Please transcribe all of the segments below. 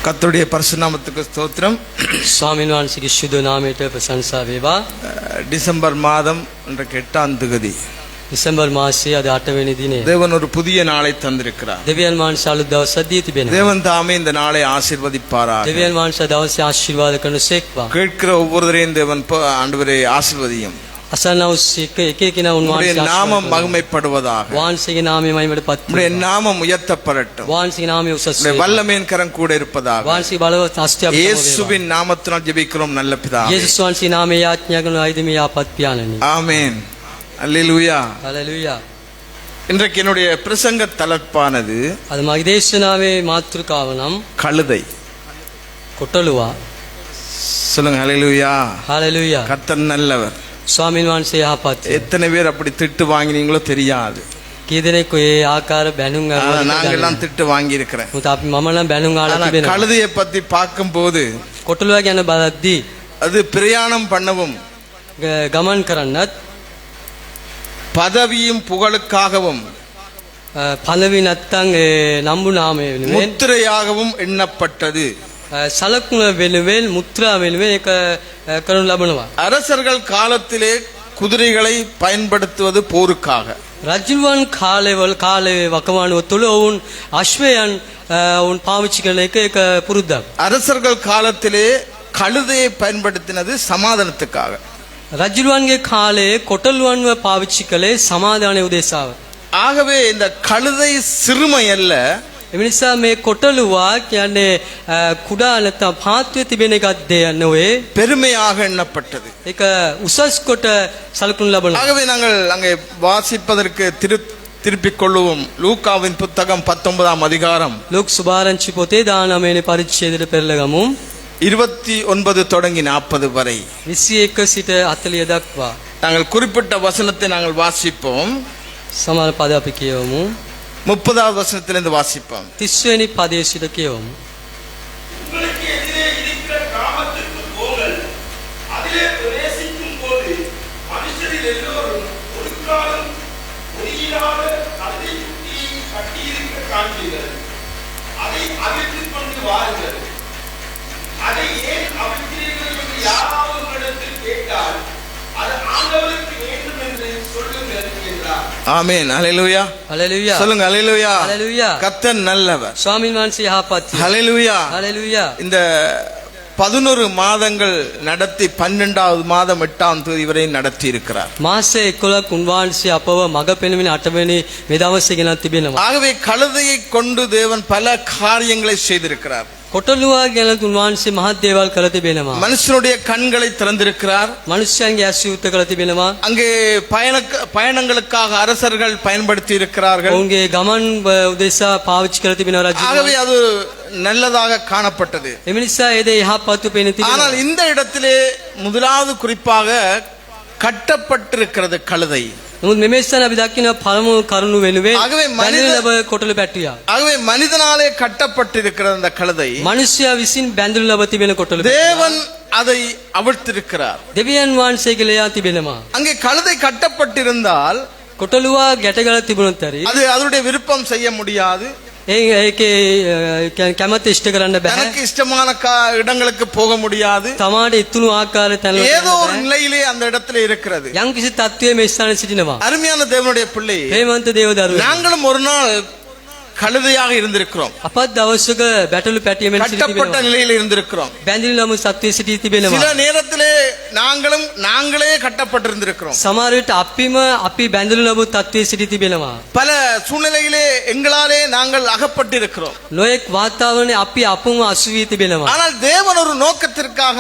கர்த்தருடைய பரிசுத்த நாமத்துக்கு ஸ்தோத்திரம். ස්වාමීන් වහන්සේගේ ශුද්ධ නාමයට ප්‍රශංසා වේවා. டிசம்பர் மாதம் இன்றைக்கு 8ஆம் தேதி දෙසැම්බර් මාසයේ අද 8 වෙනි දිනේ தேவன் ஒரு புதிய நாளை தந்திருக்கிறார். දෙවියන් වහන්සේ අලුත් දවසක් දී තිබෙනවා. தேவன் தாமே இந்த நாளை ஆசீர்வதிப்பாராக. දෙවියන් වහන්සේ දවසේ ආශිර්වාද කරන සේක්වා. கேட்கிற ஒவ்வொருவரையும் தேவன் ஆண்டவரே ஆசீர்வதியும். අසන්නවුස්සේක එක එකනා உம்முடைய උන්වහන්සේ நாமம் மகிமைப்படுவதாக. වහන්සේගේ නාමය මහිමයටපත් உம்முடைய වේවා. நாமம் உயர்த்தப்படட்டும். වහන්සේගේ නාමය උසස් உம்முடைய වේවා. வல்லமையின் கரம் கூட இருப்பதாக. වහන්සේ බලවත් හස්තයක් වේවා. இயேசுவின் நாமத்தினால் ஜெபிக்கிறோம் நல்ல பிதாவே. යේසුස් වහන්සේ නාමයේ යාඥා කරන ආයිද මේ ආපත් පියාණනි. ஆமென். அல்லேலூயா. හලෙලූයා. இன்றைக்கு என்னுடைய பிரசங்க தலைப்பானது අද මගේ දේශනාවේ මාතෘකාව නම් கழுதை. කොටලුවා. சொல்லுங்க அல்லேலூயா. හලෙලූයා. கர்த்தர் நல்லவர். ස්වාමීන් වහන්සේ යහපත්. எத்தனை பேர் அப்படி திட்டு வாங்கினீங்களோ தெரியாது. කී දෙනෙක් ඔය ආකාර බැනුම් ஆனா අරගෙන நாங்க எல்லாம் திட்டு வாங்கி இருக்கிறேன். මුත අපි මම නම් බැනුම් ආලා තිබෙනවා. கழுதையை பத்தி பார்க்கும்போது කොටලුවා ගැන බලද්දී அது பிரயாணம் பண்ணவும் ගමන් කරන්නත් பதவியும் புகழுக்காகவும் පළවි නැත්තම් නම්බු නාමය වෙනුවෙන් முத்திரையாகவும் எண்ணப்பட்டது. සලකුණ වෙනුවෙන් මුත්‍රා වෙනුවෙන් එක කරනු ලබනවා. அரசர்கள் காலத்திலே குதிரைகளை பயன்படுத்துவது போருக்காக. රජුවන් කාලේ වකවානුව තුළ ඔවුන් අශ්වයන් ඔවුන් පාවිච්චි කරන එක පුරුද්දක්. அரசர்கள் காலத்திலே கழுதையை பயன்படுத்தினது சமாதானத்துக்காக. රජුවන්ගේ කාලේ කොටලුවන්ව පාවිච්චි කළේ සමාදානය උදෙසාව. ஆகவே இந்த கழுதை சிறுமை அல்ல. එනිසා මේ කොටලුවා කියන්නේ කුඩා නැත්නම් පාත්වයේ තිබෙන එකක් දෙයක් නෙවෙයි. பெருமையாக எண்ணப்பட்டது. ඒක උසස් කොට සලකුණු ලබනවා. ஆகவே நாங்கள் அங்கே வாசிப்பதற்கு திருப்பிக் கொள்வோம். லூக்காவின் புத்தகம் 19ஆம் அதிகாரம் ලුක් සුභාරංචි පොතේ 19 වෙනි පරිච්ඡේදයට පෙරලගමු. 29 தொடங்கி 40 வரை 21 සිට 40 දක්වා நாங்கள் குறிப்பிட்ட வசனத்தை நாங்கள் வாசிப்போம். සමහර පද අපි කියවමු. 30வது வசனத்திலிருந்து வாசிப்போம். 30 වෙනි පදයේ සිට කියවමු. உங்களுக்கு எதிரே இருக்கிற கிராமத்திற்கு போங்கள். அதிலே பிரவேசிக்கும் போது மனுஷரில் எல்லோரும் ஒரு காலம் ஒளியிலாத கழுதை குட்டியை கட்டியிருக்க காண்பீர்கள். அதை அவிழ்த்துக் கொண்டு வாருங்கள். அதை ஏன் அவிழ்க்கிறீர்கள் என்று யாராவது உங்களிடத்தில் கேட்டால் அது ஆண்டவருக்கு வேண்டும் என்று சொல்லுங்கள் என்றார். ஆமென். அல்லேலூயா. හලෙලූයා. சொல்லுங்க அல்லேலூயா. හලෙලූයා. கர்த்தர் நல்லவர். ස්වාමීන් වහන්සේ යහපත්. அல்லேலூயா. හලෙලූයා. இந்த 11 மாதங்கள் நடத்தி 12வது மாதம் 8ஆம் தேதி வரை நடத்தி இருக்கிறார். මාස 11ක් උන්වහන්සේ අපව මඟ පෙන්වමින් 8 වෙනි මේ දවසේ ගෙනත් තිබෙනවා. ஆகவே கழுதையை கொண்டு தேவன் பல காரியங்களை செய்திருக்கிறார். කොටලුවා ගැන උන්වහන්සේ මහත් දේවල් කළ තිබෙනවා. மனுஷனுடைய கண்களை திறந்திருக்கிறார். මනුෂ්‍යයන්ගේ ඇස් විවෘත කළ තිබෙනවා. அங்கே பயணங்களுக்காக அரசர்கள் பயன்படுத்தி இருக்கிறார்கள். ඔවුන්ගේ ගමන් උදෙසා පාවිච්චි කළ තිබෙනවා රජු. ஆகவே அது நல்லதாக காணப்பட்டது. එම නිසා ඒ දේ යහපත්ව පෙන ஆனால் තිබෙනවා. இந்த இடத்திலே முதலாவது குறிப்பாக கட்டப்பட்டிருக்கிறது கழுதை. නමුත් මෙම ස්ථාන අපි දකින්න පළමු කරුණු වෙනුවෙන් ආගමේ බැඳෙන ලබ කොටලු පැටියා. ஆகவே மனிதனாலே கட்டப்பட்டிருக்கிற அந்த கழுதை මනුෂ්‍යයා විසින් බැඳලු ලබ තිබෙන කොටලු தேவன் அதை அவிழ்த்திருக்கிறார். දෙවියන් වහන්සේගේ ලයා තිබෙනවා. அங்கே கழுதை கட்டப்பட்டிருந்தால் කොටලුවා ගැටගල තිබුණොත් හරි அது அதனுடைய விருப்பம் செய்ய முடியாது. ඒකේ කැමැත්ත ඉෂ්ට කරන්න බෑ. தனக்கு இஷ்டமான இடங்களுக்கு போக முடியாது. තමාට ඉතුණු ආකාර තැන්වල ஏதோ ஒரு நிலையிலே அந்த இடத்துல இருக்கிறது. යම් කිසි තත්ත්වයේ මේ ස්ථානයේ සිටිනවා. அருமையான தேவனுடைய பிள்ளை, හේමන්ත දේව දරුවෝ நாங்களும் ஒரு நாள் கழுதையாக இருந்திருக்கிறோம். අපත් දවසක බැටළු පැටියෙමින් கட்டப்பட்ட සිටිනවා. நிலையில் இருந்திருக்கிறோம். බැඳිලු ලම සත්වයේ සිටී சில තිබෙනවා. நேரத்திலே நாங்களே கட்டப்பட்டிருந்திருக்கிறோம். සමහර විට අපි බැඳිලු ලබු තත්ත්වයේ සිටී තිබෙනවා. பல சூழ்நிலையிலே எங்களாலே நாங்கள் அகப்பட்டிருக்கிறோம். නොයෙක් වාතාවරණේ අපි අපුම අසු වී තිබෙනවා. ஆனால் தேவன் ஒரு நோக்கத்திற்காக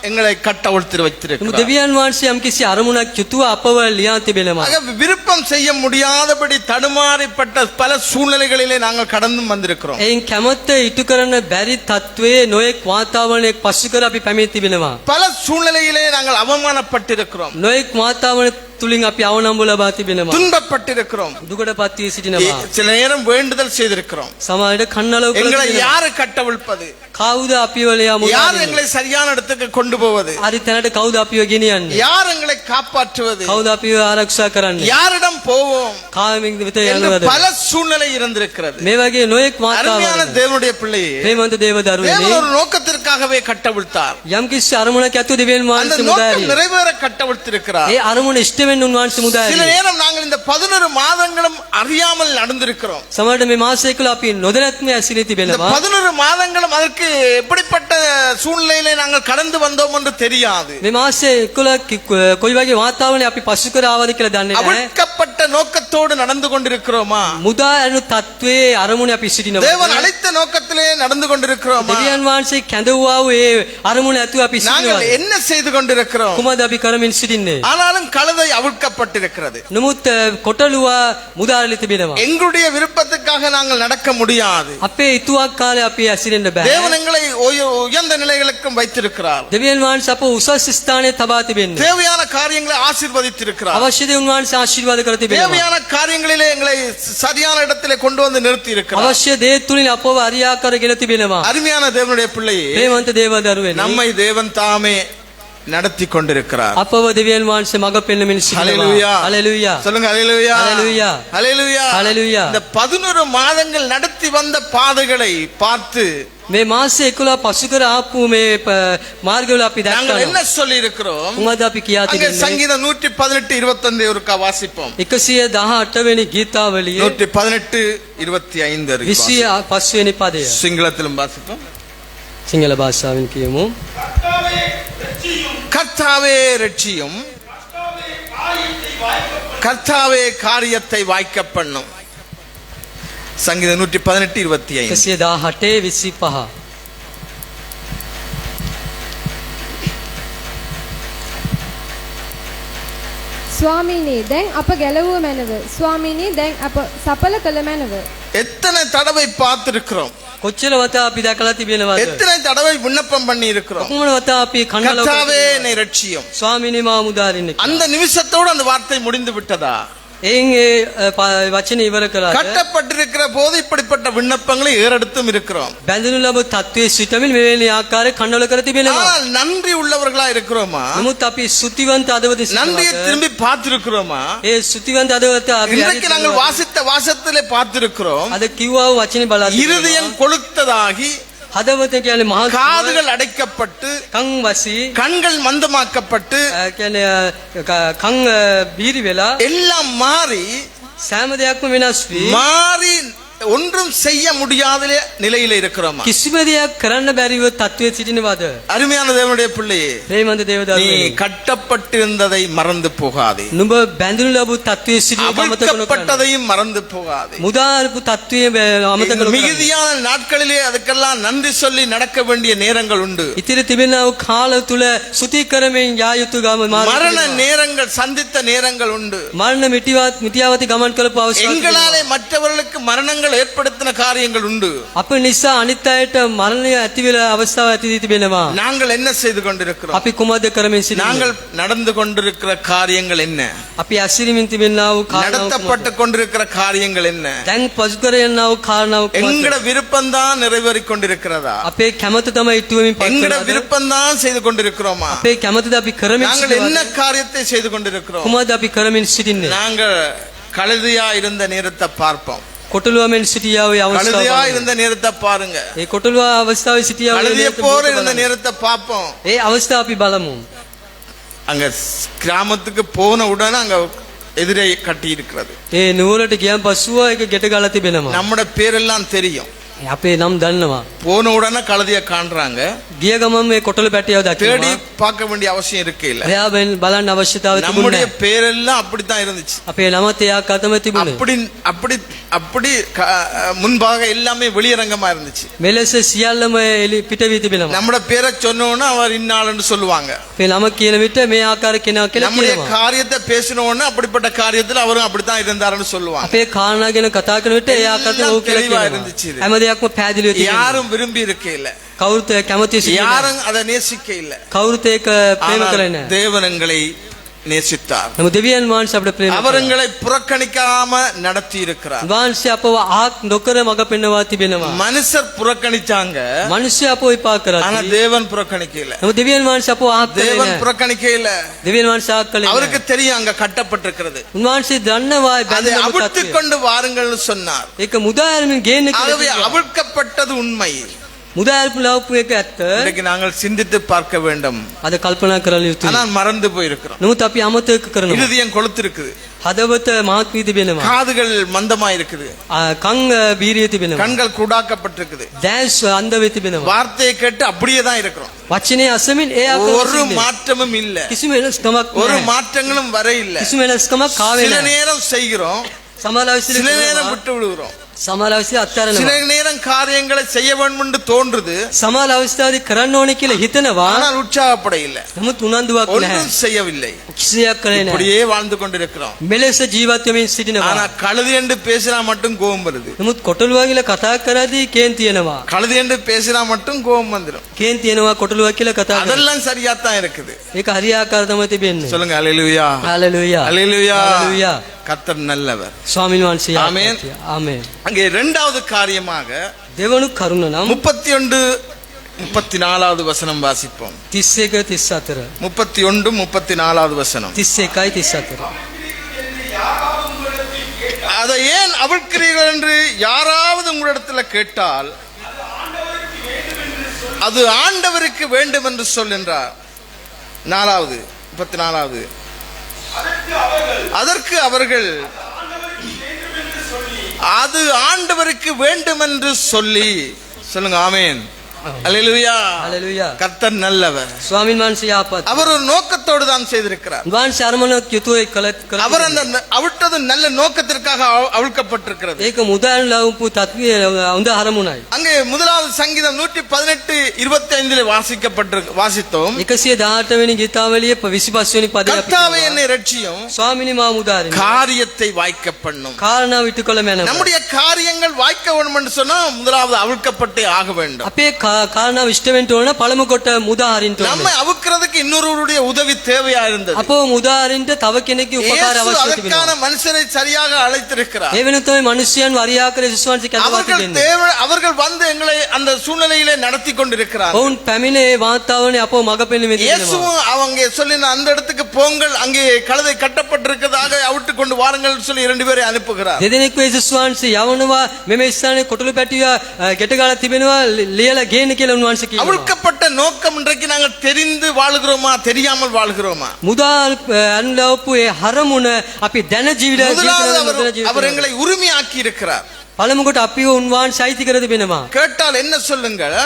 எங்களை கட்டவிழ்த்து නමුත් வைத்திருக்கிறார். දෙවියන් වහන්සේ යම් කිසි අරමුණක් යුතුව අපව ලියා තිබෙනවා. ஆக விருப்பம் செய்ய முடியாதபடி தடுமாறிப்பட்ட பல சூழ்நிலைகளிலே நாங்கள் கடந்து வந்திருக்கிறோம். එයින් කැමැත්ත ඉටු කරන්න බැරි තත්ත්වයේ නොයෙක් වාතාවරණයක් පසු කර අපි පැමිණ තිබෙනවා. பல சூழ்நிலையிலே நாங்கள் அவமானப்பட்டிருக்கிறோம். නොයෙක් වාතාවරණ තුලින් අපි අවනම්බු ලබා තිබෙනවා. துன்பப்பட்டிருக்கிறோம். දුකට පත් වී සිටිනවා. சில நேரம் வேண்டுதல் செய்திருக்கிறோம். සමහර විට කන්නලව කළ எங்களை තිබෙනවා. யாரு கட்டவிழ்ப்பது? කවුද අපිව ලියා யார் මුදාන්නේ? எங்களை சரியான இடத்துக்கு கொண்டு போவது? හරි තැනට කවුද අපිව ගෙනියන්නේ? யார் எங்களை காப்பாற்றுவது? කවුද අපිව ආරක්ෂා කරන්නේ? யாரிடம் போவோம் කාමෙන් විත என்று යනවද? பல சூழ்நிலை இருந்திருக்கிறது. මේ වගේ නොයෙක් அருமையான මාතාවල්. தேவனுடைய பிள்ளையே, ප්‍රේමවන්ත දේව தேவன் දරුවනේ ஒரு நோக்கத்திற்காகவே கட்டவிழ்த்தார். යම් කිසි අරමුණක් ඇතුව දෙවියන් அந்த වහන්සේ நோக்கம் මුදාරිය. நிறைவேற கட்டவிழ்த்திருக்கிறார். ඒ අරමුණ ඉෂ්ට වෙන්න උන්වහන්සේ சில මුදාරිය. நேரம் நாங்கள் இந்த 11 மாதங்களும் அறியாமல் நடந்திருக்கிறோம். සමහරට මේ මාසයකල අපි නොදැනත්ම ඇසිරී இந்த තිබෙනවා. 11 மாதங்களும் அதற்கு எப்படிப்பட்ட சூழ்நிலையிலே நாங்கள் கடந்து வந்தோம் என்று தெரியாது. මේ මාසයේ 11 කොයි වගේ වාතාවරණයක් අපි පසු කර ආවද කියලා දන්නේ නැහැ. அவிழ்க்கப்பட்ட நோக்கத்தோடு நடந்து கொண்டிருக்கிறோமா? මුදා ඇනු තත්වයේ අරමුණ අපි සිටිනවා. தேவன் அழைத்த நோக்கத்திலே நடந்து கொண்டிருக்கிறோமா? දෙවියන් වහන්සේ කැඳවුවා වූ ඒ අරමුණ ඇතුව අපි நாங்கள் සිටිනවා. என்ன செய்து கொண்டிருக்கிறோம்? කුමද අපි කරමින් සිටින්නේ? ஆனாலும் கழுதை அவிழ்க்கப்பட்டிருக்கிறது. නමුත් කොටලුවා මුදාරලි තිබෙනවා. எங்களுடைய விருப்பத்துக்காக நாங்கள் நடக்க முடியாது. අපේ ඉතුවක් කාලේ අපි ඇසිරෙන්න බෑ. தேவன் எங்களை உயர்ந்த நிலைகளுக்கும் வைத்திருக்கிறார். දෙවියන් වහන්සේ අප උසස් ස්ථානයේ තබා තිබෙන්නේ. தேவையான காரியங்களை ஆசீர்வதித்திருக்கிறார். අවශ්‍ය දේ උන්වහන්සේ ආශිර්වාද කර තිබෙනවා. தேவையான காரியங்களிலே எங்களை சரியான இடத்திலே கொண்டு வந்து நிறுத்தி இருக்கிறார். අවශ්‍ය දේ තුලින් අපව අරියාකරගෙන තිබෙනවා. அருமையான தேவனுடைய பிள்ளையே, ප්‍රේමවන්ත දේව දරුවනේ நம்மை தேவன் தாமே நடத்தி கொண்டிருக்கிறார். අපව දෙවියන් වහන්සේ මඟ පෙන්වමින් ஹalleluya. සිටිනවා. හalleluya. சொல்லுங்க ஹalleluya. ஹalleluya. ஹalleluya. ஹalleluya. இந்த 11 மாதங்கள் நடத்தி வந்த பாதைகளை பார்த்து මේ මාසේ 11 පසු කර ආපු මේ මාර්ගවල අපි நாங்கள் என்ன දැක්කා. சொல்லி இருக்கிறோம்? මොකද අපි කියා அங்கே තිබෙන්නේ? சங்கீதம் 118 25 ஒருக்கா வாசிப்போம். 118 වෙනි ගීතාවලියේ 118 25 இருக்கு. 25 වෙනි පදය. சிங்களத்திலும் வாசிப்போம். සිංහල භාෂාවෙන් කියමු. கர்த்தாவே ரட்சியும், கர்த்தாவே ரட்சியும், கர்த்தாவே காரியத்தை கர்த்தாவே காரியத்தை வாய்க்க வாய்க்க பண்ணும். சங்கீதம் 118 25. 118 25. ස්වාමීනි දැන් අප ගැලවුව මැනව. ස්වාමීනි දැන් අප සඵල කළ මැනව. எத்தனை தடவை பார்த்திருக்கிறோம்? කොච්චර වතා අපි දැකලා තිබෙනවද? எத்தனை தடவை விண்ணப்பம் பண்ணி இருக்கிறோம்? කොහොමද වතා අපි කන්නලව கர்த்தாவே என்னை ரட்சியும். ස්වාමීනි මා මුදාරින්න. அந்த நிமிஷத்தோடு அந்த வார்த்தை முடிந்து விட்டதா? එයින් ඒ වචන ඉවර කළාද? கட்டப்பட்டிருக்கிற போது இப்படிப்பட்ட விண்ணப்பங்களை ஏறெடுத்தும் இருக்கிறோம். බැඳුණු ලබ තත්වයේ සිටමින් මෙවැනි ආකාරයේ කන්නවල කර තිබෙනවා. ஆனால் நன்றி உள்ளவர்களா இருக்கிறோமா? නමුත් අපි සුතිවන්ත අදවද நன்றியை සිටිනවා. திரும்பி பார்த்திருக்கிறோமா? ඒ සුතිවන්ත අදවත අපි இன்றைக்கு நாங்கள் வாசித்த வாசத்திலே பார்த்திருக்கிறோம். අද කිව්වා වූ වචනේ බලලා இருதயம் கொளுத்ததாகி, හදවත කියන්නේ මහා காதுகள் அடைக்கப்பட்டு, කන් වසී கண்கள் மந்தமாக்கப்பட்டு, කියන්නේ කන් බීරි වෙලා எல்லாம் மாறி සෑම දෙයක්ම වෙනස් වී மாறி ஒன்றும் செய்ய முடியாத நிலையில இருக்கிறோமா? කිසිම දෙයක් කරන්න බැරිව තත්වයේ සිටිනවද? அருமையான தேவனுடைய பிள்ளையே, ප්‍රේමන්ත දේව நீ දරුවනේ கட்டப்பட்டிருந்ததை மறந்து போகாதே. නුඹ බැඳුණු ලැබු තත්වයේ සිටින අමතක නොකරන්න. அவிழ்க்கப்பட்டதையும் மறந்து போகாதே. මුදාරපු තත්වයේ අමතක නොකරන්න. மிகுதியான நாட்களிலே அதுக்கெல்லாம் நன்றி சொல்லி நடக்க வேண்டிய நேரங்கள் உண்டு. ඉතිරි තිබෙනා වූ කාල තුල සුති කරමින් යා යුතු ගම மரண நேரங்கள் சந்தித்த நேரங்கள் உண்டு. මරණ මිටියාවති ගමන් කළපු අවස්ථා எங்களாலே மற்றவர்களுக்கு மரணங்கள் ஏற்படுத்தின காரியங்கள் உண்டு. අප නිසා අනිත් අයට මරණය ඇති වෙලා අවස්ථාව ඇති දී තිබෙනවා. நாங்கள் என்ன செய்து கொண்டிருக்கிறோம்? අපි කුමද කරමින් සිටින්නේ? நாங்கள் நடந்து கொண்டிருக்கிற காரியங்கள் என்ன? අපි ඇසිරීමින් තිබෙනා වූ කාරණා நடத்தப்பட்டு கொண்டிருக்கிற காரியங்கள் என்ன? දැන් පසු කරයන්නා වූ කාරණාව எங்கட விருப்பம்தான் நிறைவேறிக் கொண்டிருக்கிறதா? අපේ කැමත තමයි ඉටුවමින් පත් எங்கட කරනවද? விருப்பம்தான் செய்து கொண்டிருக்கிறோமா? අපේ කැමතද අපි කරමින් நாங்கள் என்ன සිටිනවද? காரியத்தை செய்து கொண்டிருக்கிறோம்? කුමද අපි කරමින් සිටින්නේ? நாங்கள் கழுதையா இருந்த நேரத்தை பார்ப்போம். කොටලුවමින් සිටියා වූ கழுதையா අවස්ථාව. இருந்த நேரத்தை பாருங்க. ඒ කොටලුව අවස්ථාවේ සිටියා වූ கழுதைய போல இருந்த බලමු. நேரத்தை பார்ப்போம். ඒ අවස්ථාව අපි බලමු. அங்க கிராமத்துக்கு போன உடனே அங்க எதிரே கட்டி இருக்கிறது. ඒ නුවරට ගියන් පස්සුව ඒක ගෙට ගාලා තිබෙනවා. நம்மட பேரெல்லாம் தெரியும். අපේ නම් දන්නවා. போன உடனே கழுதைய காண்றாங்க. ගිය ගමන් මේ කොටල පැටියව தேடி දැක්කම பார்க்க வேண்டிய அவசியம் இருக்கு இல்ல. එයා බලන්න අවශ්‍යතාවය நம்முடைய තිබුණේ. பேரெல்லாம் அப்படித்தான் இருந்துச்சு. අපේ නමත් එයා කතම තිබුණේ. அப்படி அப்படி அப்படி முன்பாக எல்லாமே வெளியரங்கமா இருந்துச்சு. මෙලෙස සියල්ලම එලි පිට වී තිබෙනවා. நம்மட பேரை சொன்னோன்னா அவர் இன்னாள்னு சொல்லுவாங்க. අපේ නම කියන විට මේ ආකාර කෙනා කියලා நம்முடைய කියනවා. காரியத்தை பேசினோன்னா அப்படிப்பட்ட காரியத்துல அவரும் அப்படித்தான் இருந்தாருன்னு சொல்லுவாங்க. අපේ කාරණා ගැන කතා කරන විට ඒ ආකාරයෙන් ඔව් කියලා தெளிவா කියනවා. இருந்துச்சு இது. හැම දෙයක්ම පැහැදිලිව තිබෙනවා. யாரும் விரும்பி இருக்க இல்ல. කවුරුත් කැමති සිටින්නේ නැහැ. யாரும் அதை நேசிக்க இல்ல. කවුරුත් ඒක ප්‍රේම ஆனால் කරන්නේ නැහැ. தேவன் எங்களை நேசித்தார். නමුත් දෙවියන් වහන්සේ අපිට ප්‍රේම அவர் කළා. எங்களை புறக்கணிக்காம நடத்தி இருக்கிறார். වහන්සේ අපව ආක් නොකර මඟ පෙන්වා තිබෙනවා. மனுஷர் புறக்கணிச்சாங்க, මිනිස්සු අපව විපාක ஆனா කරා. தேவன் புறக்கணிக்கல. නමුත් දෙවියන් වහන්සේ අපව ආක් කළේ தேவன் නැහැ. புறக்கணிக்கல. දෙවියන් වහන්සේ ආක් කළේ அவருக்கு නැහැ. தெரியும் அங்க கட்டப்பட்டிருக்கிறது. උන්වහන්සේ දන්නවා அதை බැඳෙන அவிழ்த்து තත්ත්වය. கொண்டு வாருங்கள்னு சொன்னார். ඒක මුදාහැරමින් ගේන්න ஆகவே කියලා. அவிழ்க்கப்பட்டது உண்மை. මුදාහැරපු ලවපු එක ඇත්ත. இன்றைக்கு நாங்கள் சிந்தித்து பார்க்க வேண்டும். අද කල්පනා කරන්න යුතුයි. ஆனால் மறந்து போயிருக்கிறோம். නමුත් අපි අමතක කරනවා. இருதயம் கொளுத்திருக்குது, හදවත මහත් වී තිබෙනවා. காதுகள் மந்தமா இருக்குது, කන් බීරිය තිබෙනවා. கண்கள் குடாக்கப்பட்டிருக்குது. දැස් අන්ධ වෙ තිබෙනවා. வார்த்தையை கேட்டு அப்படியே தான் இருக்கிறோம். වචනේ අසමින් ඒ ஒரு ආකාරයෙන් மாற்றமும் இல்ல, කිසිම වෙනස්කමක් ஒரு නැහැ. மாற்றங்களும் வர இல்ல. කිසිම වෙනස්කමක් ආවේ சில නැහැ. நேரம் செய்கிறோம், සමහර අවස්ථා சில நேரம் விட்டு விடுகிறோம். සමහර අවස්ථා சில අත්හැරෙනවා. நேரம் காரியங்களை செய்ய வேண்டும் என்று தோன்றுது, සමහර අවස්ථාවේදී කරන්න ඕනේ කියලා හිතනවා. ஆனால் உற்சாகப்பட இல்ல, නමුත් උනන්දුවක් නැහැ. ஒன்றும் செய்யவில்லை. කිසියක් කරේ නැහැ. இப்படியே வாழ்ந்து கொண்டிருக்கிறோம். මෙලෙස ජීවත් වෙමින් සිටිනවා. ஆனா கழுது என்று பேசினா மட்டும் கோபம் வருது. නමුත් කොටලුවා කියලා කතා කරද්දී කේන් තියෙනවා. கழுது என்று பேசினா மட்டும் கோபம் வந்துடும். කේන් තියෙනවා කොටලුවා කියලා කතා කරද්දී. அதெல்லாம் சரியா தான் இருக்குது. ඒක හරියාකාර තමයි තිබෙන්නේ. சொல்லுங்க அல்லேலூயா, හalleluya. அல்லேலூயா. හalleluya. கர்த்தர் நல்லவர். ස්වාමීන් වහන්සේ ආමේන්. ආමේන්. அங்கே இரண்டாவது காரியமாக දෙවනු කරුණ නම් 31 34வது வசனம் வாசிப்போம். 31 34 31 34வது வசனம். 31 34 அதை ஏன் அவிழ்க்கிறீர்கள் என்று யாராவது உங்களிடத்துல கேட்டால் அது ஆண்டவருக்கு வேண்டும் என்று சொல்கின்றார். 4வது 34வது. அதற்கு அவர்கள் அது ஆண்டவருக்கு வேண்டும் என்று சொல்லி, சொல்லுங்க ஆமென், அல்லேலூயா. හalleluya. கர்த்தர் நல்லவர். ස්වාමීන් වහන්සේ ආපත්. அவர் ஒரு நோக்கத்தோடு தான் செய்திருக்கிறார். වහන්සේ අරමුණක් යුතුව කළත් அவர் அந்த அவிழ்த்தது நல்ல நோக்கத்திற்காக அவிழ்க்கப்பட்டிருக்கிறது. ඒක මුදාන් ලවපු තත්ත්වය හොඳ අරමුණයි. அங்கே முதலாவது சங்கீதம் 118 25 வாசித்தோம். 118 වෙනි ගීතාවලියේ 25 වෙනි පදය අපි கர்த்தாவே කියනවා. என்னை ரட்சியும், ස්වාමිනී මා මුදාරින්න. காரியத்தை வாய்க்க பண்ணும். කාරණා විටුකල මැනව. நம்முடைய காரியங்கள் வாய்க்க வேண்டும் என்று சொன்னா முதலாவது அவிழ்க்கப்பட்டே ஆக வேண்டும். අපේ කාරණා ඉෂ්ට වෙන්න ඕන පළමු කොට මුදා හරින්න நம்மை ඕනේ. அவுக்கிறதுக்கு இன்னொருவருடைய உதவி தேவையா இருந்தது. අපව මුදා හරින්න තව කෙනෙක්ගේ උපකාර இயேசு අවශ්‍ය அதற்கான තිබෙනවා. மனுஷரை சரியாக அழைத்திருக்கிறார். ඒ වෙනුවට තමයි මිනිස්යන් වරියාකර යේසුස් වහන්සේ කැඳවා තිබෙන්නේ. அவர்கள் வந்து எங்களை அந்த சூழ்நிலையிலே நடத்தி கொண்டிருக்கிறார். ඔවුන් පැමිණ ඒ වාතාවරණය අපව මඟ පෙන්වීම තිබෙනවා. இயேசுவும் அவங்க சொல்லின அந்த இடத்துக்கு போங்கள், அங்கே கழுதை கட்டப்பட்டிருக்கிறதாக அவிட்டு கொண்டு வாருங்கள் சொல்லி 2 பேரை அனுப்புகிறார். දෙදෙනෙක්ව යේසුස් වහන්සේ යවනවා මෙම ස්ථානයේ කොටළු පැටියා ගැට ගාලා තිබෙනවා ලියලා ගේන්න කියලා උන්වහන්සේ කියනවා. அவிழ்க்கப்பட்ட நோக்கம் இன்றைக்கு நாங்கள் தெரிந்து வாழ்கிறோமா தெரியாமல் வாழ்கிறோமா? මුදා අන්ලවපු ඒ හරමුණ අපි දැන முதலாவது அவர் ජීවිතය எங்களை உரிமையாக்கி இருக்கிறார். පළමු කොට අපිව උන්වහන්සේ අයිති කර තිබෙනවා. கேட்டால் என்ன சொல்லுங்கள்?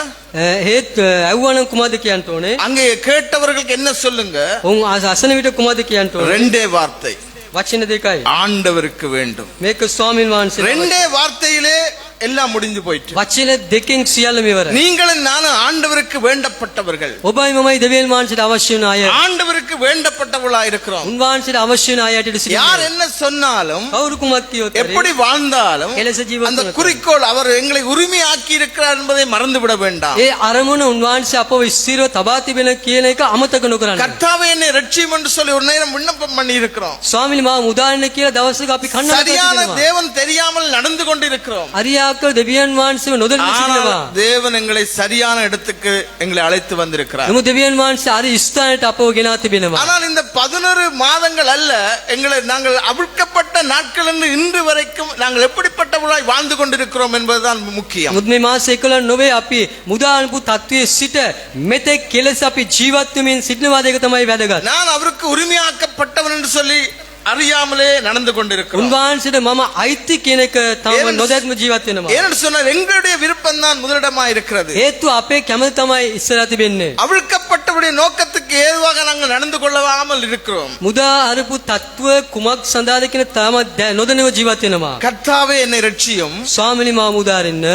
හේත් ඇව්වනම් කුමද කියන්න ඕනේ? அங்கே கேட்டவர்களுக்கு என்ன சொல்லுங்க? උන් අසන විට කුමද කියන්න ඕනේ? 2 வார்த்தை, වචන දෙකයි. ஆண்டவருக்கு வேண்டும். මේක ස්වාමීන් වහන්සේ 2 வார்த்தையிலே எல்லாம் முடிஞ்சு போயிட்டு. වචන දෙකෙන් සියල්ලම ඉවරයි. நீங்களும் நானும் ஆண்டவருக்கு வேண்டப்பட்டவர்கள், ඔබයි මමයි දෙවියන් වහන්සේට අවශ්‍ය වන අය. ஆண்டவருக்கு வேண்டப்பட்டவர்களா இருக்கிறோம். උන්වහන්සේට අවශ්‍ය වන අයට யார் සිටිනවා. என்ன சொன்னாலும் කවුරු කුමක් කිව්වොත් எப்படி வாழ்ந்தாலும் එලෙස ජීවත් அந்த වුණොත් குறிக்கோள் அவர் எங்களை உரிமையாக்கி இருக்கிறார் என்பதை மறந்து விட வேண்டாம். ඒ අරමුණ උන්වහන්සේ අපව ස්ථිරව තබා තිබෙන කියන එක අමතක නොකරන්න. கர்த்தாவே என்னை ரட்சியும் என்று சொல்லி ஒரு நேரம் விண்ணப்பம் பண்ணி இருக்கிறோம். ස්වාමීනි මාව මුදාන්න කියලා දවසක අපි කන්න சரியான தேவன் தெரியாமல் நடந்து கொண்டிருக்கிறோம். අරියාකල් දෙවියන් වහන්සේව නොදැන සිටිනවා. ஆனால் தேவன் எங்களை சரியான இடத்துக்கு எங்களை அழைத்து வந்திருக்கிறார். නමුත් දෙවියන් වහන්සේ අර ස්ථානයට අපව ගෙනා තිබෙනවා. ஆனால் இந்த 11 மாதங்கள் அல்ல, எங்களை நாங்கள் அவிழ்க்கப்பட்ட நாட்கள் என்று இன்று வரைக்கும் நாங்கள் எப்படிப்பட்டவர்களாய் வாழ்ந்து கொண்டிருக்கிறோம் என்பதுதான் முக்கியம். මුත් මේ මාස 11 නොවේ අපි මුදාන්පු තත්වයේ සිට මෙතෙක් කෙලෙස අපි ජීවත් වෙමින් සිටිනවා දෙක තමයි වැදගත්. நான் அவருக்கு உரிமையாக்கப்பட்டவன் என்று சொல்லி அறியாமலே நடந்து கொண்டிருக்கிறோம். උන්වහන්සේට මම අයිති කියන එක තම නොදැක්ම ජීවත් වෙනවා. ஏன்னு சொன்னால் எங்களுடைய விருப்பம் தான் முதலிடமாக இருக்கிறது. හේතුව අපේ කැමති තමයි ඉස්සරහ තිබෙන්නේ. அவிழ்க்கப்பட்டவருடைய நோக்கத்துக்கு ஏதுவாக நாங்கள் நடந்து கொள்ளாமல் இருக்கிறோம். මුදා අරපු තත්ව කුමක් සඳහාද කියන තාම නොදැනව ජීවත් වෙනවා. கர்த்தாவே என்னை ரட்சியும், ස්වාමිනී මාව මුදාරින්න,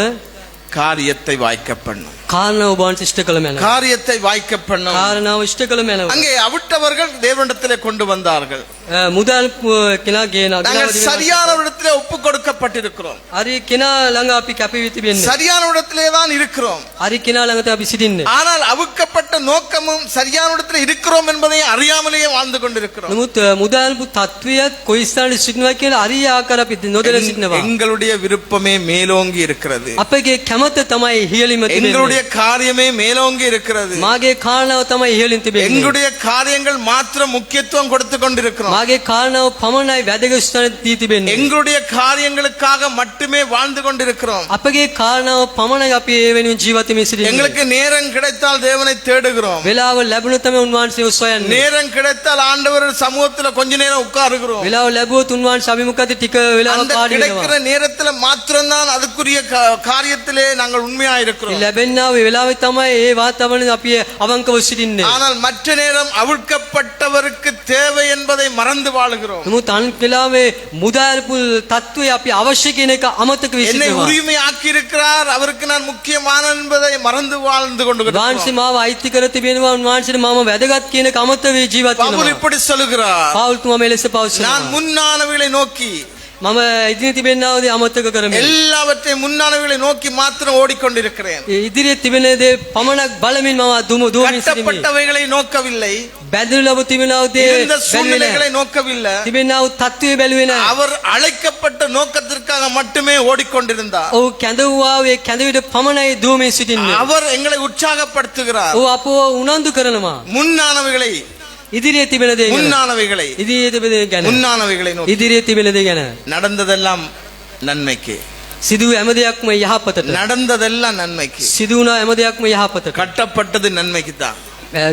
காரியத்தை வாய்க்க பண்ணும். කාරණාව ඔබ වහන්සේ ඉෂ්ට කළ මැනව. காரியத்தை வாய்க்க பண்ணும். කාරණාව ඉෂ්ට කළ මැනව. அங்கே அவிட்டவர்கள் தேவனிடத்திலே கொண்டு வந்தார்கள். මුදල් කෙනා ගේනවා. நாங்கள் சரியான இடத்திலே ஒப்பு கொடுக்கப்பட்டிருக்கிறோம். හරි කෙනා ළඟ අපි කැපී තිබෙන්නේ. சரியான இடத்திலே தான் இருக்கிறோம். හරි කෙනා ළඟ අපි සිටින්නේ. ஆனால் அவுக்கப்பட்ட நோக்கமும் சரியான இடத்துல இருக்கிறோம் என்பதை அறியாமலேயே வாழ்ந்து கொண்டிருக்கிறோம். නමුත් මුදල් තත්වයක් කොයි ස්ථානයේ සිටිනවා කියලා හරි ආකාර අපි නොදැන සිටිනවා. எங்களுடைய விருப்பமே மேலோங்கி இருக்கிறது. අපගේ කැමත තමයි ඉහළින්ම තිබෙන්නේ. எங்களுடைய காரியமே மேலோங்கி இருக்கிறது. මාගේ කාරණාව තමයි ඉහළින් තිබෙන්නේ. எங்களுடைய காரியங்கள் மாத்திரம் முக்கியத்துவம் கொடுத்து கொண்டிருக்கிறோம். මාගේ කාරණාව පමණයි වැදගත් ස්ථානයේ දී තිබෙන්නේ. எங்களுடைய காரியங்களுக்காக மட்டுமே வாழ்ந்து கொண்டிருக்கிறோம். අපගේ කාරණාව පමණයි අපි ඒ වෙනුවෙන් ජීවත් වෙමින් සිටින්නේ. எங்களுக்கு நேரம் கிடைத்தால் தேவனை தேடுகிறோம். වෙලාව ලැබුණොත් තමයි උන්වහන්සේ සොයන්නේ. நேரம் கிடைத்தால் ஆண்டவர் சமூகத்துல கொஞ்ச நேரம் உட்காருகிறோம். වෙලාව ලැබුවොත් උන්වහන්සේ අභිමුඛයට ටික වෙලාවක් அந்த පාඩි கிடைக்கிற වෙනවා. நேரத்துல மாத்திரம்தான் அதுக்குரிய காரியத்திலே நாங்கள் உண்மையா இருக்கிறோம். ලැබෙනා වෙලාවේ තමයි ඒ වාතාවරණය අපි අවංකව සිටින්නේ. ஆனால் மற்ற நேரம் அவிழ்க்கப்பட்டவருக்கு தேவை என்பதை மறந்து வாழுகிறோம். නමුත් අනිත් වෙලාවේ මුදාල්පු තත්ත්වය අපි අවශ්‍ය කියන එක අමතක වී என்னை සිටිනවා. உரிமை ஆக்கி இருக்கிறார், அவருக்கு நான் முக்கியமான என்பதை மறந்து வாழ்ந்து கொண்டு උන්වහන්සේ මාව අයිති කර තිබෙනවා. උන්වහන්සේට මම වැදගත් කියන එක අමතක වී ජීවත් பவுல் වෙනවා. இப்படி சொல்லுகிறார், පවුල්තුමා මෙලෙස நான் පවසනවා. முன்னானவைகளை நோக்கி මම ඉදිරි තිබෙනා දේ අමතක කරමි. எல்லாவற்றையும் முன்னானவைகளை நோக்கி மாத்திரம் ஓடிக்கொண்டிருக்கிறேன். ඉදිරියේ තිබෙන දේ පමණක් බලමින් මම දුවමින් සිටිමි. கட்டப்பட்டவைகளை நோக்கவில்லை, බැඳලු ලැබ තිබෙනා දේ இருந்த බැලුවේ சூழ்நிலைகளை නැහැ. நோக்கவில்லை, තිබෙනා තත්ත්වය බැලුවේ නැහැ. அவர் அழைக்கப்பட்ட நோக்கத்திற்காக மட்டுமே ஓடிக்கொண்டிருந்தார். ඔව් කැඳවුවා වේ කැඳවිට පමණයි දුවමින් සිටින්නේ. அவர் எங்களை உற்சாகப்படுத்துகிறார். ඔව් අපව උනන්දු කරනවා. முன்னானவைகளை ඉදිරියේ තිබෙන දේ ගැන. முன்னானவைகளை ඉදිරියේ තිබෙන දේ ගැන. முன்னானவைகளை நோக்கி ඉදිරියේ තිබෙන දේ ගැන. நடந்ததெல்லாம் நன்மைக்கு, සිදු හැම දෙයක්ම යහපතට. நடந்ததெல்லாம் நன்மைக்கு, සිදු වුණා හැම දෙයක්ම යහපතට. கட்டப்பட்டது நன்மைக்கு தான்.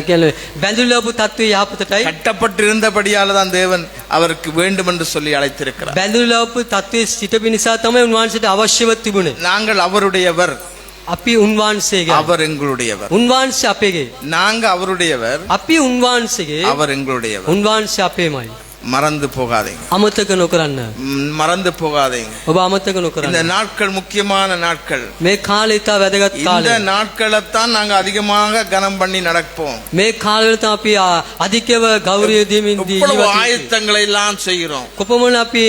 කියන්නේ බැඳලු ලැබු තත්ත්වය යහපතටයි. கட்டப்பட்டிருந்தபடியால தான் தேவன் அவருக்கு வேண்டும் என்று சொல்லி அழைத்திருக்கிறார். බැඳලු ලැබු තත්ත්වයේ සිටපු නිසා තමයි උන්වහන්සේට අවශ්‍යව තිබුණේ. நாங்கள் அவருடையவர், අපි උන්වහන්සේගේ. அவர் எங்களுடையவர். උන්වහන්සේ අපේගේ. நாங்க அவருடையவர், අපි උන්වහන්සේගේ. அவர் எங்களுடையவர். උන්වහන්සේ අපේමයි. மறந்து போகாதீங்க, අමතක නොකරන්න. மறந்து போகாதீங்க. ඔබ අමතක නොකරන්න. இந்த நாட்கள் முக்கியமான நாட்கள். මේ කාලේ ඉතා වැදගත් இந்த කාලය. நாட்களைத்தான் நாங்க அதிகமாக கனம் பண்ணி நடப்போம். මේ කාලවල තමයි අපි අධිකව ගෞරවය දෙමින් இவ்வளவு ජීවත් වෙන්නේ. ஆயத்தங்களை எல்லாம் செய்கிறோம். කොපමණ අපි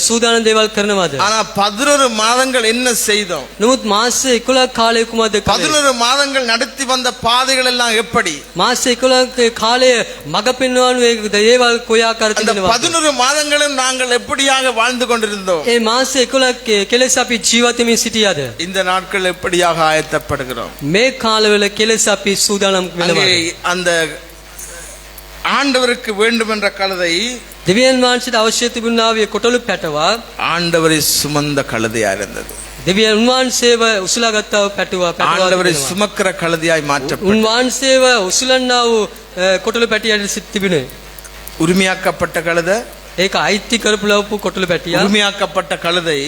සූදානම් දේවල් කරනවද? ஆனா 11 மாதங்கள் என்ன செய்தோம்? නමුත් මාස 11 කාලය කුමක්ද කළේ? 11 மாதங்கள் நடத்தி வந்த பாதைகள் எல்லாம் எப்படி? මාස 11 කාලය මඟ පෙන්වවනු ඒ දේවල් කොයි ආකාරද அந்த කියනවා? 11 மாதங்களும் நாங்கள் எப்படியாக வாழ்ந்து கொண்டிருந்தோம்? ඒ මාස 11 කෙලෙස් අපි ජීවත් වෙමින් සිටියද? இந்த நாட்கள் எப்படியாக ஆயத்தப்படுகிறோம்? මේ කාලවල කෙලෙස් අපි සූදානම් அங்கே වෙනවා. அந்த ஆண்டவருக்கு வேண்டும் என்ற கழுதை දෙවියන් වහන්සේට අවශ්‍ය තිබුණා වේ කොටලු පැටවා ஆண்டவரை சுமந்த கழுதையா இருந்தது. දෙවියන් වහන්සේව උසුලා ගත්තා වූ පැටවා ஆண்டவரை පැටවා சுமக்கிற கழுதையாய் மாற்றப்பட்டது. උන්වහන්සේව උසුලන්නා වූ කොටලු පැටියට සිට තිබුණේ. உரிமையாக்கப்பட்ட கழுதை, ඒක අයිති කරපු ලවපු කොටලු පැටියා. உரிமையாக்கப்பட்ட கழுதை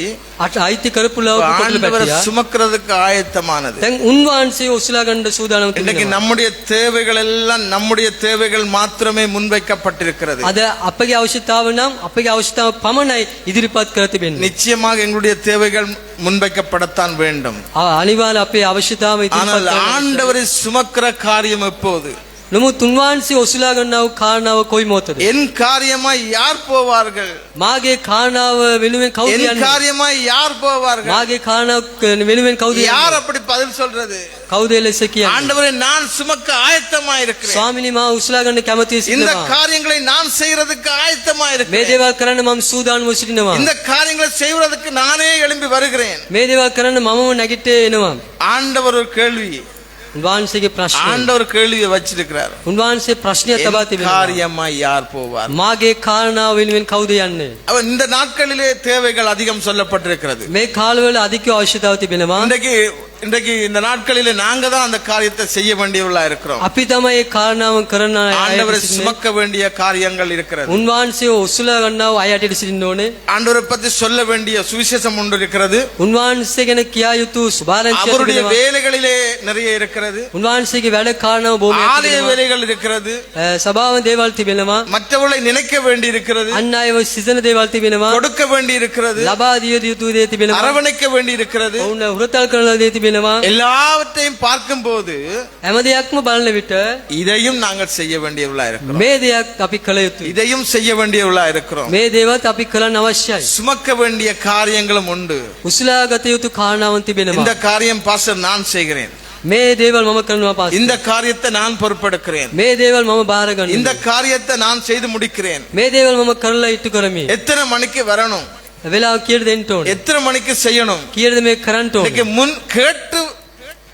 අයිති කරපු ලවපු කොටලු ஆண்டவரை පැටියා. சுமக்கிறதுக்கு ஆயத்தமானது. දැන් උන්වහන්සේ උසුලා ගන්න සූදානම් இன்னைக்கு තිබෙනවා. நம்முடைய தேவைகள் எல்லாம் நம்முடைய தேவைகள் மாத்திரமே முன்வைக்கப்பட்டிருக்கிறது. අද අපගේ අවශ්‍යතාව නම් අපගේ අවශ්‍යතාව පමණයි ඉදිරිපත් කර තිබෙන්නේ. நிச்சயமாக எங்களுடைய தேவைகள் முன்வைக்கப்படத்தான் வேண்டும். අනිවාර්ය අපේ අවශ්‍යතාව ஆனால் ඉදිරිපත් කරන්න. ஆண்டவரை சுமக்கிற காரியம் எப்போது? නමුත් උන්වහන්සේ ඔසුලා ගන්නා වූ කාරණාව කොයි මොහොතද? என் காரியமாய் யார் போவார்கள்? මාගේ කාරණාව වෙනුවෙන් කවුද என் යන්නේ? காரியமாய் யார் போவார்கள்? මාගේ කාරණාව වෙනුවෙන් කවුද யார் යන්නේ? அப்படி பதில் சொல்றது? කවුද ලෙස කියන්නේ? ஆண்டவரே, நான் சுமக்க ஆயத்தமாய் இருக்கிறேன். ස්වාමිනී මා උසුලා ගන්න කැමති இந்த සිටිනවා. காரியங்களை நான் செய்யறதுக்கு ஆயத்தமாய் මේ இருக்கிறேன். දේවල් කරන්න මම සූදානම්ව සිටිනවා. இந்த காரியங்களை செய்வதற்கு நானே எழும்பி வருகிறேன். මේ දේවල් කරන්න මමම නැගිටේ එනවා. ஆண்டவர் ஒரு கேள்வி, උන්වහන්සේගේ ප්‍රශ්නය. ஆண்டவர் கேள்வியை வச்சிருக்கிறார். උන්වහන්සේ ප්‍රශ්නය තබා என் තිබෙනවා. காரியமாய் யார் போவார்? මාගේ කාරණාව වෙනුවෙන් කවුද යන්නේ? அவன் இந்த நாட்களிலே தேவைகள் அதிகம் சொல்லப்பட்டிருக்கிறது. මේ කාලවල අධික අවශ්‍යතාව තිබෙනවා. இன்றைக்கு இந்த நாட்களிலே நாங்க தான் அந்த காரியத்தை செய்ய வேண்டியவர்களா இருக்கிறோம். අපි තමයි ඒ කාරණාව කරන අය ஆண்டவரை සිටින්නේ. சுமக்க வேண்டிய காரியங்கள் இருக்கிறது. උන්වහන්සේ ඔසුලා ගන්නව අයට සිටින්න ඕනේ. ஆண்டவரை பற்றி சொல்ல வேண்டிய சுவிசேஷம் ஒன்று இருக்கிறது. උන්වහන්සේ ගැන කියා යුතු සුභාරංචියක් அவருடைய තිබෙනවා. வேலைகளிலே நிறைய இருக்கிறது. இருக்கிறது, උන්වහන්සේගේ වැඩ කාරණාව බොහොම ஆலய வேலைகள் இருக்கிறது, සභාව දේවල් තිබෙනවා. மற்றவர்களை நினைக்க வேண்டி இருக்கிறது, අන් අයව සිතන දේවල් තිබෙනවා. கொடுக்க வேண்டி இருக்கிறது, ලබා දිය යුතු දේ තිබෙනවා. அரவணைக்க வேண்டி இருக்கிறது. ඔවුන් හුරතල් කරන දේ තිබෙනවා. எல்லாவற்றையும் பார்க்கும்போது හැම දෙයක්ම බලන විට இதையும் நாங்கள் செய்ய வேண்டியவர்களா இருக்கிறோம், මේ දෙයක් අපි කළ යුතුයි. இதையும் செய்ய வேண்டியவர்களா இருக்கிறோம். මේ දේවත් අපි කරන්න අවශ්‍යයි. சுமக்க வேண்டிய காரியங்களும் உண்டு. උසලා ගත යුතු කාරණාවන් තිබෙනවා. இந்த காரியம் பாஸ்டர் நான் செய்கிறேன், මේ දේවල් මම කරනවා පාස්ටර්. இந்த காரியத்தை நான் பொறுப்பெடுக்கிறேன், මේ දේවල් මම බාර ගන්නවා. இந்த காரியத்தை நான் செய்து முடிக்கிறேன். මේ දේවල් මම කරලා ඉටු කරමි. எத்தனை மணிக்கு வரணும், වෙලාව කීයද දෙන්න ඕනේ? எத்தனை மணிக்கு செய்யணும், කීයද මේ කරන්න இன்னைக்கு ඕනේ? முன்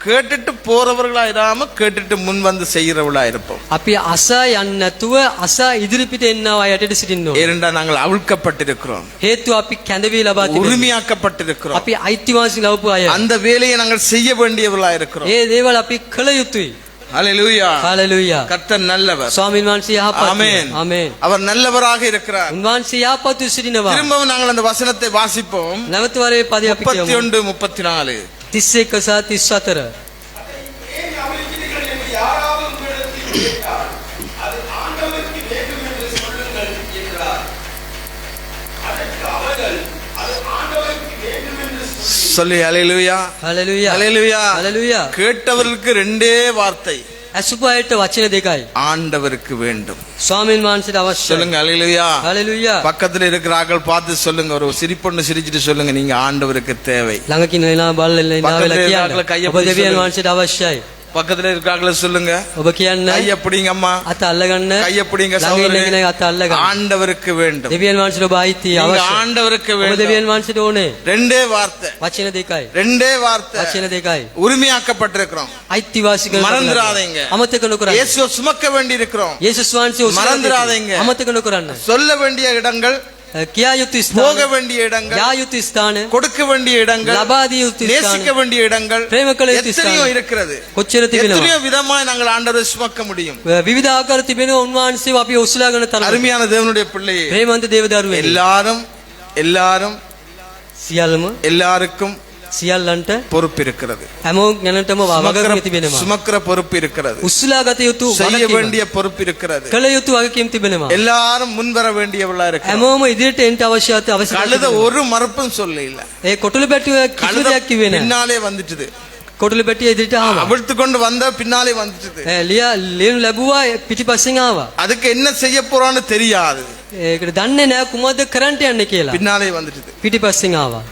கேட்டுட்டு போறவர்களா இராம கேட்டுட்டு முன் வந்து செய்கிறவர்களா இருப்போம். අපි අසා යන්නේ නැතුව අසා ඉදිරිපිට එන්නවා යටට සිටින්න ඕනේ. ஏனென்றா நாங்கள் அவிழ்க்கப்பட்டிருக்கிறோம், හේතුව අපි කැඳවී ලබා තිබෙනවා. உரிமையாக்கப்பட்டிருக்கிறோம். අපි අයිතිවාසිකම් ලබපු අය. அந்த வேலையை நாங்கள் செய்ய வேண்டியவர்களா இருக்கிறோம். ඒ දේවල් අපි කළ යුතුයි. ஹalleluya. හalleluya. கர்த்தர் நல்லவர். ස්වාමීන් වහන්සේ යහපත්. ஆமென். ආමේන්. அவர் நல்லவராக இருக்கிறார். උන්වහන්සේ යහපත් සිටිනවා. திரும்பவும் நாங்கள் அந்த வசனத்தை வாசிப்போம். නැවත වරේ පදේ අපි කියමු. 31 34 31 සහ 34. ஏன் அவிழ்க்கிறீர்கள் என்று யாராவது உங்களிடத்தில் கேட்டால், அது ஆண்டவருக்கு வேண்டும் என்று சொல்லுங்கள் என்றார். அதற்கு அவர்கள், அது ஆண்டவருக்கு வேண்டும் என்று சொல்லி ஹalleluya. හalleluya. ஹalleluya. හalleluya. கேட்டவர்களுக்கு ரெண்டே வார்த்தை, අසුපයට වචන දෙකයි. ஆண்டவருக்கு வேண்டும். ස්වාමීන් වහන්සේට අවශ්‍යයි. சொல்லுங்க ஹalleluya. හalleluya. பக்கத்துல இருக்கிறார்கள் பார்த்து சொல்லுங்க, ஒரு சிரிப்பொன்னு சிரிச்சிட்டு சொல்லுங்க, நீங்க ஆண்டவருக்கு தேவை. ළඟ කින වෙනා බලලා ඉන්නා පக்கத்துல වෙලා இருக்கிறாங்கள කියන්න. கையை ඔබ பிடிச்சு දෙවියන් சொல்லுங்க. වහන්සේට අවශ්‍යයි. பக்கத்துல இருக்கிறாங்கள சொல்லுங்க, ඔබ කියන්න கையை பிடிங்க அம்மா, අත අල්ලගන්න. கையை பிடிங்க ළඟ ඉන්න சகோதரரே. කෙනෙක් අත අල්ලගන්න. ஆண்டவருக்கு வேண்டும். දෙවියන් වහන්සේට ඔබ අයිති நீங்க අවශ්‍යයි. ஆண்டவருக்கு ඔබ வேண்டும். දෙවියන් වහන්සේට ඕනේ. ரெண்டே வார்த்தை, වචන දෙකයි. ரெண்டே வார்த்தை. වචන දෙකයි. உரிமையாக்கப்பட்டிருக்கிறோம், අයිතිවාසිකම් மறந்துடாதீங்க. අමතක නොකරන්න. இயேசுவை சுமக்க வேண்டி இருக்கிறோம், යේසුස් වහන්සේ ඔසවා மறந்துடாதீங்க. අමතක නොකරන්න. சொல்ல வேண்டிய இடங்கள், කියා යුතු போக ස්ථාන, வேண்டிய இடங்கள், යා යුතු ස්ථාන, கொடுக்க வேண்டிய இடங்கள், ලබා දිය යුතු நேசிக்க ස්ථාන, வேண்டிய இடங்கள் ප්‍රේම කළ යුතු எத்தனையோ ස්ථාන இருக்கிறது. කොච්චර තිබෙනවා. எத்தனையோ விதமாய் நாங்கள் ஆண்டவரை சுமக்க முடியும். විවිධ ආකාර තිබෙනවා. උන්වහන්සේව අපි ඔසලාගෙන තරම. அருமையான தேவனுடைய பிள்ளையே, ප්‍රේමන්ත දේවදරුවනේ. எல்லாரும் எல்லாருக்கும் සියල්ලන්ට பொறுப்பு இருக்கிறது. හැමෝම ගැනටම වගකීම් තිබෙනවා. சுமக்கிற பொறுப்பு இருக்கிறது, උසලා ගත යුතු செய்ய වගකීම්, வேண்டிய பொறுப்பு இருக்கிறது. කළ යුතු වගකීම් තිබෙනවා. எல்லாரும் முன்வர வேண்டியவளா இருக்கு. හැමෝම ඉදිරියට එන්න අවශ්‍යතාවය கழுத ஒரு மறுப்பும் சொல்ல இல்ல, ඒ කොටළු පැටිය කිසි கழுத දෙයක් කිව්වේ නැහැ. பின்னாலே வந்துட்டுது, කොටළු පැටිය ඉදිරියට ආවා. அவிழ்த்து கொண்டு வந்த பின்னாலே வந்துட்டுது. ලියනු ලැබුවා පිටිපස්සෙන් ආවා. அதுக்கு என்ன செய்ய போறான்னு தெரியாது, ඒකට දන්නේ නැහැ කුමක්ද කරන්න යන්නේ කියලා. பின்னாலே வந்துட்டுது. පිටිපස්සෙන් ආවා.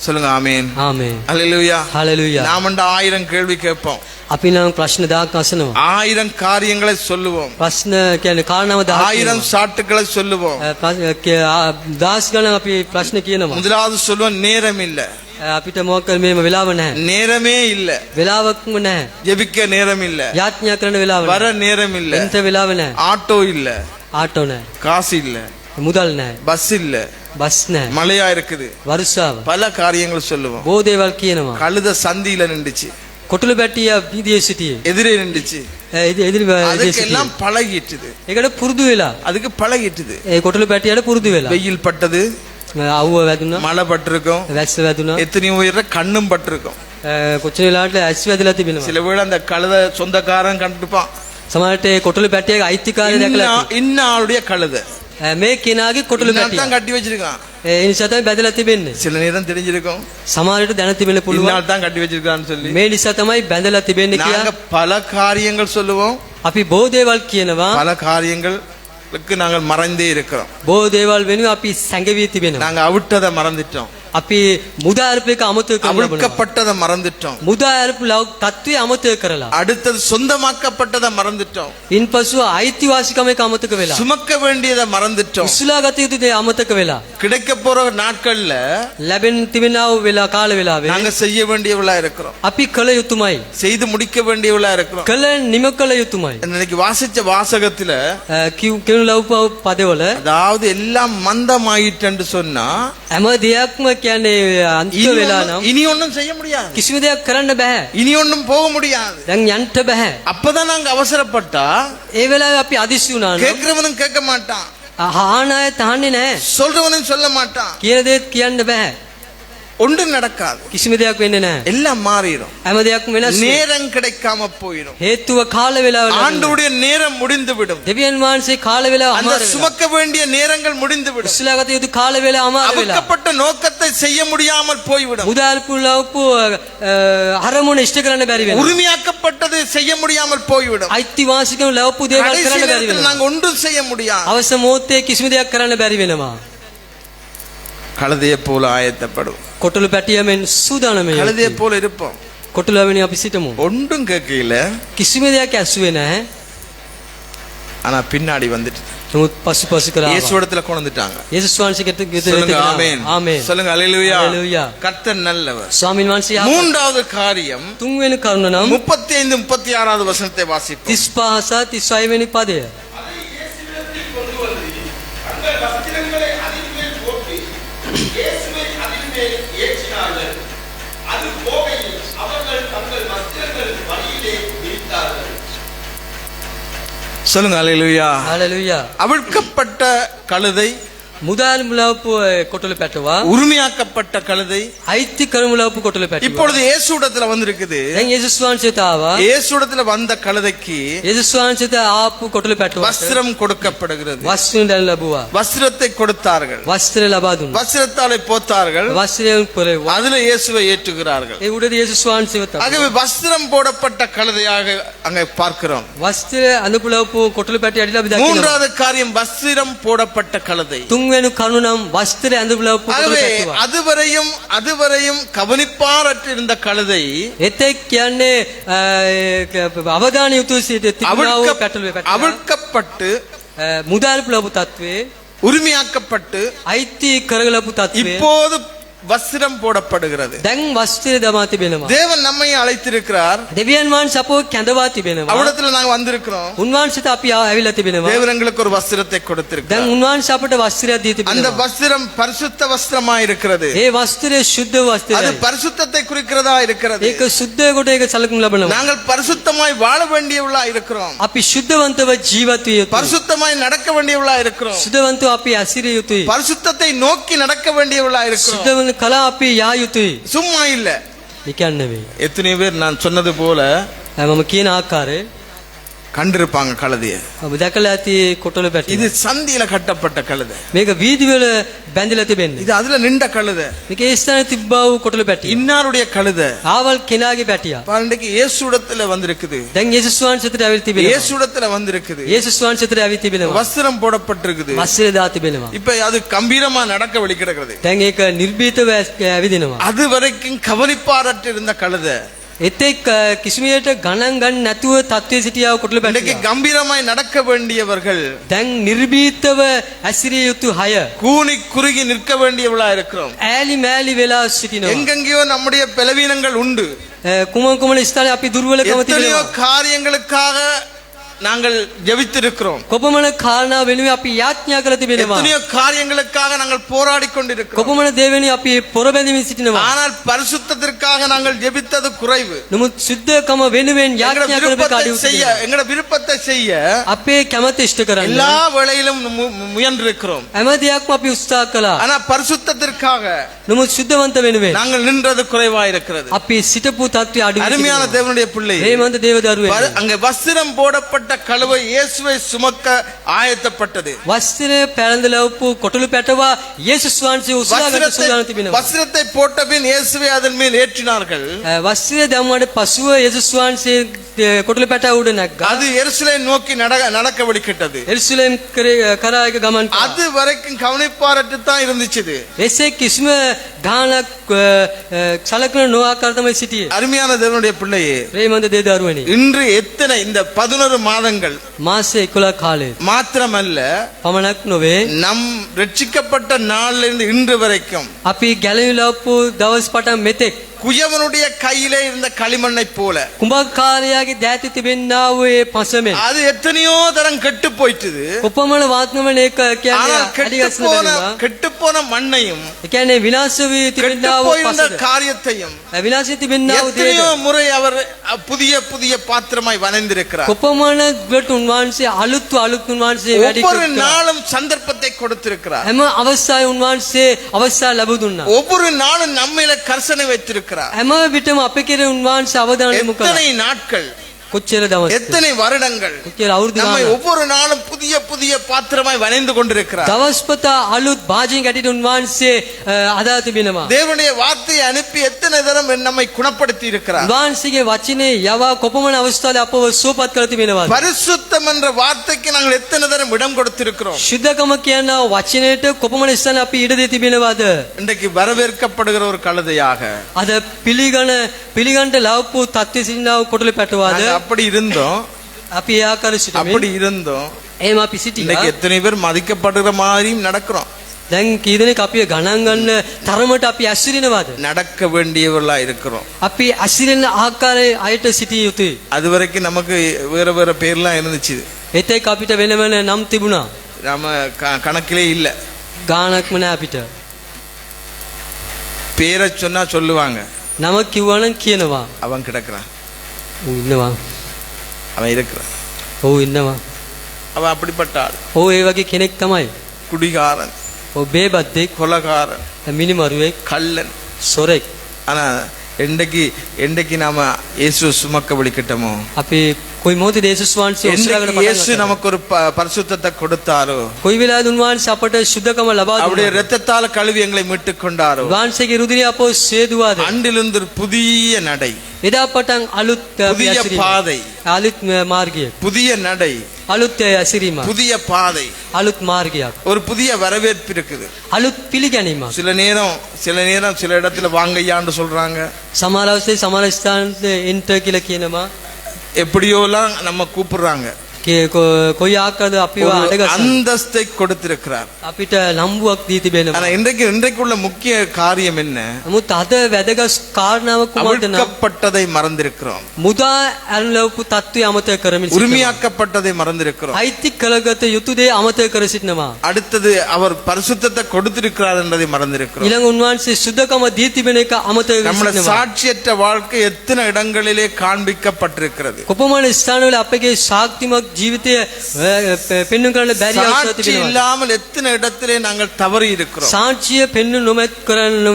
சொல்லுங்க ஆமென். ආමේන්. ஹalleluya. හalleluya. நாமண்ட 1000 கேள்வி கேட்போம், අපි නම් ප්‍රශ්න 1000ක් අසනවා. 1000 காரியங்களை சொல்லுவோம், ප්‍රශ්න කියන්නේ කාරණාව 1000 சாட்டுகளை சொல்லுவோம். 1000 ගණන් අපි ප්‍රශ්න කියනවා. முதலாவது சொல்லுவோம், நேரம் இல்ல, අපිට මොකක්ද මේම වෙලාව නැහැ. நேரமே இல்ல, වෙලාවක්ම නැහැ. ஜெபிக்க நேரம் இல்ல, යාඥා කරන වෙලාව வர නැහැ. நேரம் இல்ல, එන්ට වෙලාව නැහැ. ஆட்டோ இல்ல, ආටෝ නැහැ. காசு இல்ல, මුදල් නැහැ. பஸ் இல்ல, බස් නැහැ. மழையா இருக்குது, වර්ෂාව. பல காரியங்கள் சொல்லுவோம். බොහෝ දේවල් කියනවා. கழுத சந்தியில நின்றுச்சு, කොටළු පැටිය වීදියේ සිටියේ. எதிரே நின்றுச்சு, එදිරි அதுக்கு எல்லாம் பழகிட்டுது, ඒකට පුරුදු වෙලා. அதுக்கு பழகிட்டுது. ඒ කොටළු පැටියට පුරුදු වෙලා. வெயில் பட்டது, අවුව වැදුනා. மழை பட்டிருக்கும், වැස්ස වැදුනා. எத்தனையோ உயிர கண்ணும் பட்டிருக்கும். කොච්චර වෙලාවට ඇස් වැදලා තිබෙනවා. சில வேளை அந்த கழுத சொந்தக்காரன் கண்டுப்பான், සමහරට ඒ කොටළු පැටියගේ අයිතිකාරය දැකලා இன்ன ஆளுடைய கழுத මේ කෙනාගේ කොටළු පැටිය. தான் கட்டி வச்சிருக்கான். ඒ නිසා තමයි බැදලා තිබෙන්නේ. சில நேரம் தெரிஞ்சிருக்கும், සමහරට දැන තිබෙන්න පුළුවන්. இந்நாள் தான் கட்டி வச்சிருக்கான்னு சொல்லி. මේ නිසා තමයි බැඳලා තිබෙන්නේ நாங்க කියලා. பல காரியங்கள் சொல்லுவோம், අපි බොහෝ දේවල් කියනවා. பல காரியங்களுக்கு நாங்கள் மறைந்தே இருக்கிறோம். බොහෝ දේවල් වෙනුවෙන් අපි සැඟවී තිබෙනවා. நாங்க அவிட்டதை மறந்துட்டோம், අපි මුදා අරපු එක අමතක කරලා බලනවා. அவிழ்க்கப்பட்டதை மறந்துட்டோம், මුදා අරපු තත්ත්වය අමතක කරලා. அடுத்தது சொந்தமாக்கப்பட்டதை மறந்துட்டோம், ඉන්පසු අයිතිවාසිකම එක අමතක වෙලා. சுமக்க வேண்டியதை மறந்துட்டோம். උසලා ගත යුතු දේ අමතක වෙලා. கிடைக்க போற நாட்கள்ல ලැබෙන තිබෙනා වූ වෙලා කාල වෙලාවේ நாங்க செய்ய வேண்டியவளா இருக்கிறோம், අපි කළ යුතුමයි. செய்து முடிக்க வேண்டியவளா இருக்கிறோம். කළ නිම කළ යුතුමයි. இன்னைக்கு வாசிச்ச வாசகத்துல කියනු ලව්පව පදවල அதாவது எல்லாம் மந்தமாயிட்டு சொன்னா හැම දෙයක්ම කියන්නේ අන්තිම වෙලා නම් இனி ஒன்றும் செய்ய முடியாது, කිසිම දෙයක් කරන්න බෑ. இனி ஒன்றும் போக முடியாது. දැන් යන්න බෑ. அப்பதான் நாங்க அவசரப்பட்டா ඒ වෙලාවේ අපි අදිසි වුණා නම් கேட்கிறவனும் கேட்க மாட்டான், ආහන අය තහන්නේ නැහැ. சொல்றவனும் சொல்ல மாட்டான். කියන දේත් කියන්න බෑ. ஒன்றும் நடக்காது. කිසිම දෙයක් වෙන්නේ නැහැ. எல்லாம் மாறிடும். හැම දෙයක්ම වෙනස් වෙනවා. நேரம் கிடைக்காம போயிடும். හේතුව කාල වේලාව ලැබෙනවා. ஆண்டவருடைய நேரம் முடிந்து விடும். දෙවියන් වහන්සේ කාල වේලාව அந்த අමාරු වෙනවා. சுமக்க வேண்டிய நேரங்கள் முடிந்து விடும். ඉස්සලාගත යුතු කාල වේලාව අමාරු වෙලා. அவிழ்க்கப்பட்ட நோக்கத்தை செய்ய முடியாமல் போய்விடும். මුදල් පුලවපු අරමුණ ඉෂ්ට කරන්න බැරි වෙනවා. உரிமையாக்கப்பட்டது செய்ய முடியாமல் போய்விடும். අයිතිවාසිකම් ලැබපු දේවල් கடைசி කරන්න බැරි நேரத்தில் වෙනවා. நாங்க ஒன்றும் செய்ய முடியாது. අවශ්‍ය මොහොතේ කිසිම දෙයක් කරන්න බැරි වෙනවා. கழுதையை போல ஆயத்தப்படும். කොටළු පැටියමෙන් සූදානම් கழுதையை போல இருப்போம். කොටළුවෙනි අපි සිටමු. ஒன்றும் கேட்கல. කිසිම දෙයක් ඇසුවේ නැහැ. ஆனா பின்னாடி வந்துட்டு නමුත් පසුපසු කරා. இயேசுவிடத்துல கொண்டு வந்துட்டாங்க. යේසුස් වහන්සේට சொல்லுங்க ஆமென். ආමේන්. சொல்லுங்க அல்லேலூயா. அல்லேலூயா. கர்த்தர் நல்லவர். ස්වාමීන් වහන්සේ மூன்றாவது காரியம் තුන්වෙනි කරුණ නම් 35 36வது வசனத்தை வாசிப்போம். 35 සහ 36 වෙනි පදය. அதை இயேசுவிடத்தில் கொண்டு வந்து தங்கள் வஸ்திரங்களை அதின் மேல் போட்டு இயேசுவை அதின் மேல் ஏற்றினார்கள். அது போகையில் அவர்கள் தங்கள் வஸ்திரங்கள் வழியிலே விரித்தார்கள். சொல்லுங்க அல்லேலூயா. හalleluya. அவிழ்க்கப்பட்ட கழுதை, මුදල් මුලවපු කොටළු පැටවා, உரிமையாக்கப்பட்ட கழுதை අයිති කරමු ලවපු කොටළු පැටවා. இப்பொழுது இயேசுவிடத்துல வந்திருக்குது. දැන් යේසුස් වහන්සේට ආවා. இயேசுவிடத்துல வந்த கழுதைக்கு යේසුස් වහන්සේට ආපු කොටළු පැටවාට வஸ்திரம் கொடுக்கப்படுகிறது. වස්ත්‍රය දැන් ලැබුවා. வஸ்திரத்தை கொடுத்தார்கள். වස්ත්‍රය ලබා දුන්නා. வஸ்திரத்தாலே போத்தார்கள். වස්ත්‍රයෙන් පෙරෙව්වා. அதுல இயேசுவை ஏற்றுகிறார்கள். ඒ උඩදී යේසුස් වහන්සේව තමයි. ஆகவே வஸ்திரம் போடப்பட்ட கழுதையாக அங்கே பார்க்கிறோம். වස්ත්‍රය අඳපු ලවපු කොටළු පැටිය අඩිලා අපි දකිනවා. மூன்றாவது காரியம் வஸ்திரம் போடப்பட்ட கழுதை. තුන්වෙනි කරුණ නම් වස්ත්‍රය අඳපු ලවපු කොටළු ஆகவே පැටවා. அதுவரையும் கவனிப்பாரற்றிருந்த கழுதை එතෙක් කියන්නේ අවධානය යොමු සිටිනා වූ පැටළුවේ පැටවා அவிழ்க்கப்பட்டு මුදල් ලැබු තත්වේ உரிமையாக்கப்பட்டு අයිති කරගලපු තත්වේ இப்போது வஸ்திரம் போடப்படுகிறது. දැන් වස්ත්‍රය දමා තිබෙනවා. தேவன் நம்மை அழைத்திருக்கிறார். දෙවියන් වහන්සේ අපව කැඳවා තිබෙනවා. அவ்விடத்துல நாங்க வந்திருக்கிறோம். උන්වහන්සේට අපි ඇවිල්ලා තිබෙනවා. தேவன் எங்களுக்கு ஒரு வஸ்திரத்தை දැන් கொடுத்திருக்கிறார். උන්වහන්සේ අපට වස්ත්‍රයක් දී அந்த තිබෙනවා. வஸ்திரம் பரிசுத்த வஸ்திரமாய் இருக்கிறது. ඒ වස්ත්‍රය සුද්ධ அது වස්ත්‍රයයි. பரிசுத்தத்தை குறிக்கிறதா இருக்கிறது. ඒක සුද්ධ කොට ඒක සලකුණු ලබනවා. நாங்கள் பரிசுத்தமாய் வாழ வேண்டியவளா இருக்கிறோம். අපි ශුද්ධවන්තව ජීවත් විය යුතුයි. பரிசுத்தமாய் நடக்க வேண்டியவளா இருக்கிறோம். සුද්ධවන්තව අපි ඇසිරිය යුතුයි. பரிசுத்தத்தை நோக்கி நடக்க வேண்டியவளா இருக்கிறோம். සුද්ධවන කලා අපි යා යුතුයි. சும்மா இல்ல. නිකන් නෙවෙයි. எத்தனை பேர் நான் சொன்னது போல මම කියන ආකාරයේ கண்டிருப்பாங்க கழுதைய. ඔබ දැකලා ඇති කොටළු පැටිය. இது சந்தியில கட்டப்பட்ட கழுதை. මේක වීදි වල බැඳලා තිබෙන්නේ. இது அதுல நின்ற கழுதை. මේක ඒ ස්ථානයේ තිබ්බා වූ කොටළු පැටිය. இன்னாருடைய கழுதை ආවල් කෙනාගේ පැටියා. பாருங்க இயேசுடத்துல வந்திருக்குது. දැන් යේසුස් වහන්සේට ඇවිත් තිබෙනවා. இயேசுடத்துல வந்திருக்குது. යේසුස් වහන්සේට ඇවිත් තිබෙනවා. வஸ்திரம் போடப்பட்டிருக்குது. වස්ත්‍රය දා තිබෙනවා. இப்ப அது கம்பீரமா நடக்க வழி கிடக்கிறது. දැන් ඒක නිර්භීතව ඇවිදිනවා. அது வரைக்கும் கவனிப்பாரற்று இருந்த கழுதை එතෙක් කිසිමයට ගණන් ගන්න නැතුව තත්ත්වයේ සිටියා වූ කොටළු இன்னைக்கு පැටියා. கம்பீரமாய் நடக்க வேண்டியவர்கள் දැන් නිර්භීතව ඇසිරිය යුතු හය கூனி குறுகி நிற்க வேண்டியவளா இருக்கிறோம். ඈලි මෑලි වෙලා සිටිනවා. எங்கெங்கேயோ நம்முடைய பலவீனங்கள் உண்டு. කුමන කුමන ස්ථානයේ අපි දුර්වලකම எத்தனையோ තිබෙනවා. காரியங்களுக்காக நாங்கள் ஜெபித்திருக்கிறோம். කොපමණ කාරණා වෙනුවෙන් අපි යාඥා කර තිබෙනවා. எத்தனையோ காரியங்களுக்காக நாங்கள் போராடி கொண்டிருக்கிறோம். කොපමණ දේ වෙනුවෙන් අපි පොරබැඳීමින් සිටිනවා. ஆனால் பரிசுத்தத்திற்காக நாங்கள் ஜெபித்தது குறைவு. නමුත් සුද්ධකම වෙනුවෙන් எங்கட යාඥා කරපු விருப்பத்தை කාඩියු செய்ய எங்கட விருப்பத்தை செய்ய අපේ කැමැත්ත ඉෂ්ට කරන්න எல்லா வேளையிலும் முயன்றிருக்கிறோம். හැම දෙයක්ම අපි උත්සාහ කළා. ஆனா பரிசுத்தத்திற்காக නමුත් සුද්ධවන්ත වෙනුවෙන් நாங்கள் நின்றது குறைவா இருக்கிறது. අපි සිටපු තත්ත්වය අඩු அருமையான தேவனுடைய பிள்ளை, හේමන්ත දේව දරුවෙක් அங்க வஸ்திரம் போடப்பட்ட கழுவை இயேசுவை சுமக்க ஆயத்தப்பட்டது. වස්ත්‍රය පැළඳලවපු කොටළු පැටවා යේසුස් වහන්සේ උසාගන්න සූදානම් තිබෙනවා. வஸ்திரத்தை போட்ட பின் இயேசுவை அதன் மேல் ஏற்றினார்கள். වස්ත්‍රය දැම්මට පසුව යේසුස් වහන්සේ කොටළු පැටව උඩ නැග්ගා. அது எருசலேம் நோக்கி நடக்க வழிக்கிட்டது. එරුසලේම් කරා එක ගමන් කළා. அது வரைக்கும் கவனிப்பாரற்று தான் இருந்துச்சு. එසේ කිසිම ගානක් සලකන නොආකාර තමයි සිටියේ. அருமையான தேவனுடைய பிள்ளையே, ප්‍රේමන්ත දේ දරුවනි. இன்று எத்தனை இந்த 11 மாதங்கள் මාස 11 කාලේ மாத்திரமல்ல, පමණක් නොවේ நம் ரட்சிக்கப்பட்ட நாளிலிருந்து இன்று வரைக்கும் අපි ගැලවිලාපු දවස් පටන් මෙතෙක් குயவனுடைய கையிலே இருந்த களிமண்ணை போல කුඹකාරයාගේ දෑති තිබෙන්නා වූ ඒ පසමෙන් அது எத்தனையோ தரம் கெட்டு போயிட்டுது. කොපමණ වාත්මවල ඒක ஆனால் කියන්නේ கெட்டு போன மண்ணையும் ඒ කියන්නේ විනාශ වී கெட்டு තිබෙන්නා වූ போயிருந்த පසද காரியத்தையும் විනාශ තිබෙන්නා වූ எத்தனையோ දේද முறை அவர் புதிய புதிய பாத்திரமாய் வணைந்திருக்கிறார். කොපමණ ගලට උන්වහන්සේ අලුත් උන්වහන්සේ වැඩි ஒவ்வொரு කළා. நாளும் சந்தர்ப்பத்தை கொடுத்திருக்கிறார். හැම අවස්ථාවේ උන්වහන්සේ අවස්ථා ලැබ දුන්නා. ஒவ்வொரு நாளும் நம்மில கர்சனை வைத்திருக்கிறார். හැම විටම අපේ කෙරේ උන්වහන්සේ අවධානය යොමු කළා. எத்தனை நாட்கள், කොච්චර දවස් எத்தனை வருடங்கள் කොච්චර අවුරුදු நம்மை ගානක් ஒவ்வொரு நாளும் புதிய புதிய பாத்திரமாய் வணைந்து கொண்டிருக்கிறார். දවස්පතා අලුත් භාජනයක ඇටියට උන්වහන්සේ අදා තිබෙනවා. தேவனுடைய வார்த்தையை அனுப்பி எத்தனை தரம் நம்மை குணப்படுத்தி இருக்கிறார். උන්වහන්සේගේ වචනේ යවා කොපමණ අවස්ථාවල අපව සුවපත් කර තිබෙනවාද? பரிசுத்தம் என்ற வார்த்தைக்கு நாங்கள் எத்தனை தரம் இடம் கொடுத்திருக்கிறோம். ශුද්ධකම කියන වචනයට කොපමණ ස්ථාන අපි ඉඩ දී තිබෙනවද? இன்றைக்கு வரவேற்கப்படுகிற ஒரு கழுதையாக අද පිළිගන්න ලවපු තත්ත්වයේ සිටිනා වූ කොටලු පැටවාද? நாங்க அப்படி இருந்தோம், අපි ඒ ආකාර සිටීමේ அப்படி இருந்தோம். එහෙම අපි සිටියා. இன்னைக்கு எத்தனை பேர் மதிக்கப்படுகிற மாதிரியும் நடக்கிறோம். දැන් කී දෙනෙක් අපි ගණන් ගන්න තරමට අපි ඇසිරෙනවද? நடக்க வேண்டியவர்களா இருக்கிறோம். අපි ඇසිරෙන ආකාරයේ අයට සිටිය යුතුයි. அது வரைக்கும் நமக்கு வேற வேற பேர்லாம் இருந்துச்சு. එතෙක් අපිට වෙන වෙන නම් තිබුණා. நம்ம கணக்கிலே இல்ல. ගානක්ම නෑ අපිට. பேரை சொன்னா சொல்லுவாங்க, නම කිව්වනම් කියනවා. அவன் கிடக்குறான், ඌ ඉන්නවා. அவன் இருக்கிறான், ඔව් ඉන්නවා. அவன் அப்படிப்பட்ட ஆள், ඔව් ඒ වගේ කෙනෙක් තමයි. குடிகாரன், ඔව් බේබද්දෙක්, கொலகாரன், මිනිමරුවෙක්, கள்ளன். සොරෙක්. ஆனா என்றைக்கு நாம இயேசு சுமக்க விழிக்கிட்டோமோ, අපි කොයි මොහොතේ යේසුස් වහන්සේ ඔස්සලාගෙන என்றைக்கு இயேசு පටන් நமக்கு ஒரு பரிசுத்தத்தை கொடுத்தாரோ, කොයි වෙලාවද උන්වහන්සේ අපට සුද්ධකම ලබා அவருடைய දුන්නේ? இரத்தத்தால கழுவி எங்களை மீட்டுக் கொண்டாரோ, උන්වහන්සේගේ රුධිරය අපව සේදුවාද? அன்றிலிருந்து ஒரு புதிய நடை, එදා පටන් අලුත් புதிய ඇසිරීම, பாதை, අලුත් මාර්ගය, புதிய நடை, අලුත් ඇසිරීම, புதிய பாதை, අලුත් මාර්ගයක්, ஒரு புதிய வரவேற்பு இருக்குது. අලුත් පිළිගැනීමක්. சில நேரம் சில இடத்துல வாங்கய்யான்னு சொல்றாங்க, සමහර අවස්ථේ සමහර ස්ථානවල එන්ටර් කියලා කියනවා. எப்படியோலாம் நம்ம கூப்பிடுறாங்க. කොයි ආකාරද අපිව ஒரு අඩගස්සන அந்தஸ்தை கொடுத்திருக்கிறார். අපිට නම්බුවක් දී තිබෙනවා. ஆனா இன்றைக்கு உள்ள முக்கிய காரியம் என்ன? නමුත් අද වැදගත් කාරණාව කුමක්ද නම් அவிழ்க்கப்பட்டதை மறந்திருக்கிறோம், මුදා ඇරලවපු තත්ත්වය අමතක කරමින් සිටිනවා. உரிமையாக்கப்பட்டதை மறந்திருக்கிறோம். අයිති කළගත යුතු දේ අමතක කර සිටිනවා. அடுத்தது அவர் பரிசுத்தத்தை கொடுத்திருக்கிறார் என்பதை மறந்திருக்கிறோம். ඊළඟ උන්වහන්සේ සුද්ධකම දී තිබෙන එක අමතක කර நம்முடைய සිටිනවා. சாட்சியற்ற வாழ்க்கை எத்தனை இடங்களிலே காண்பிக்கப்பட்டிருக்கிறது. කොපමණ ස්ථානවල අපගේ ශාක්තිමත් ජීවිතය පෙන්වන්න කරන්න බැරි අවස්ථා சாட்சி තිබෙනවා. இல்லாமல் எத்தனை இடத்திலே நாங்கள் தவறி இருக்கிறோம். සාක්ෂිය පෙන්වන්න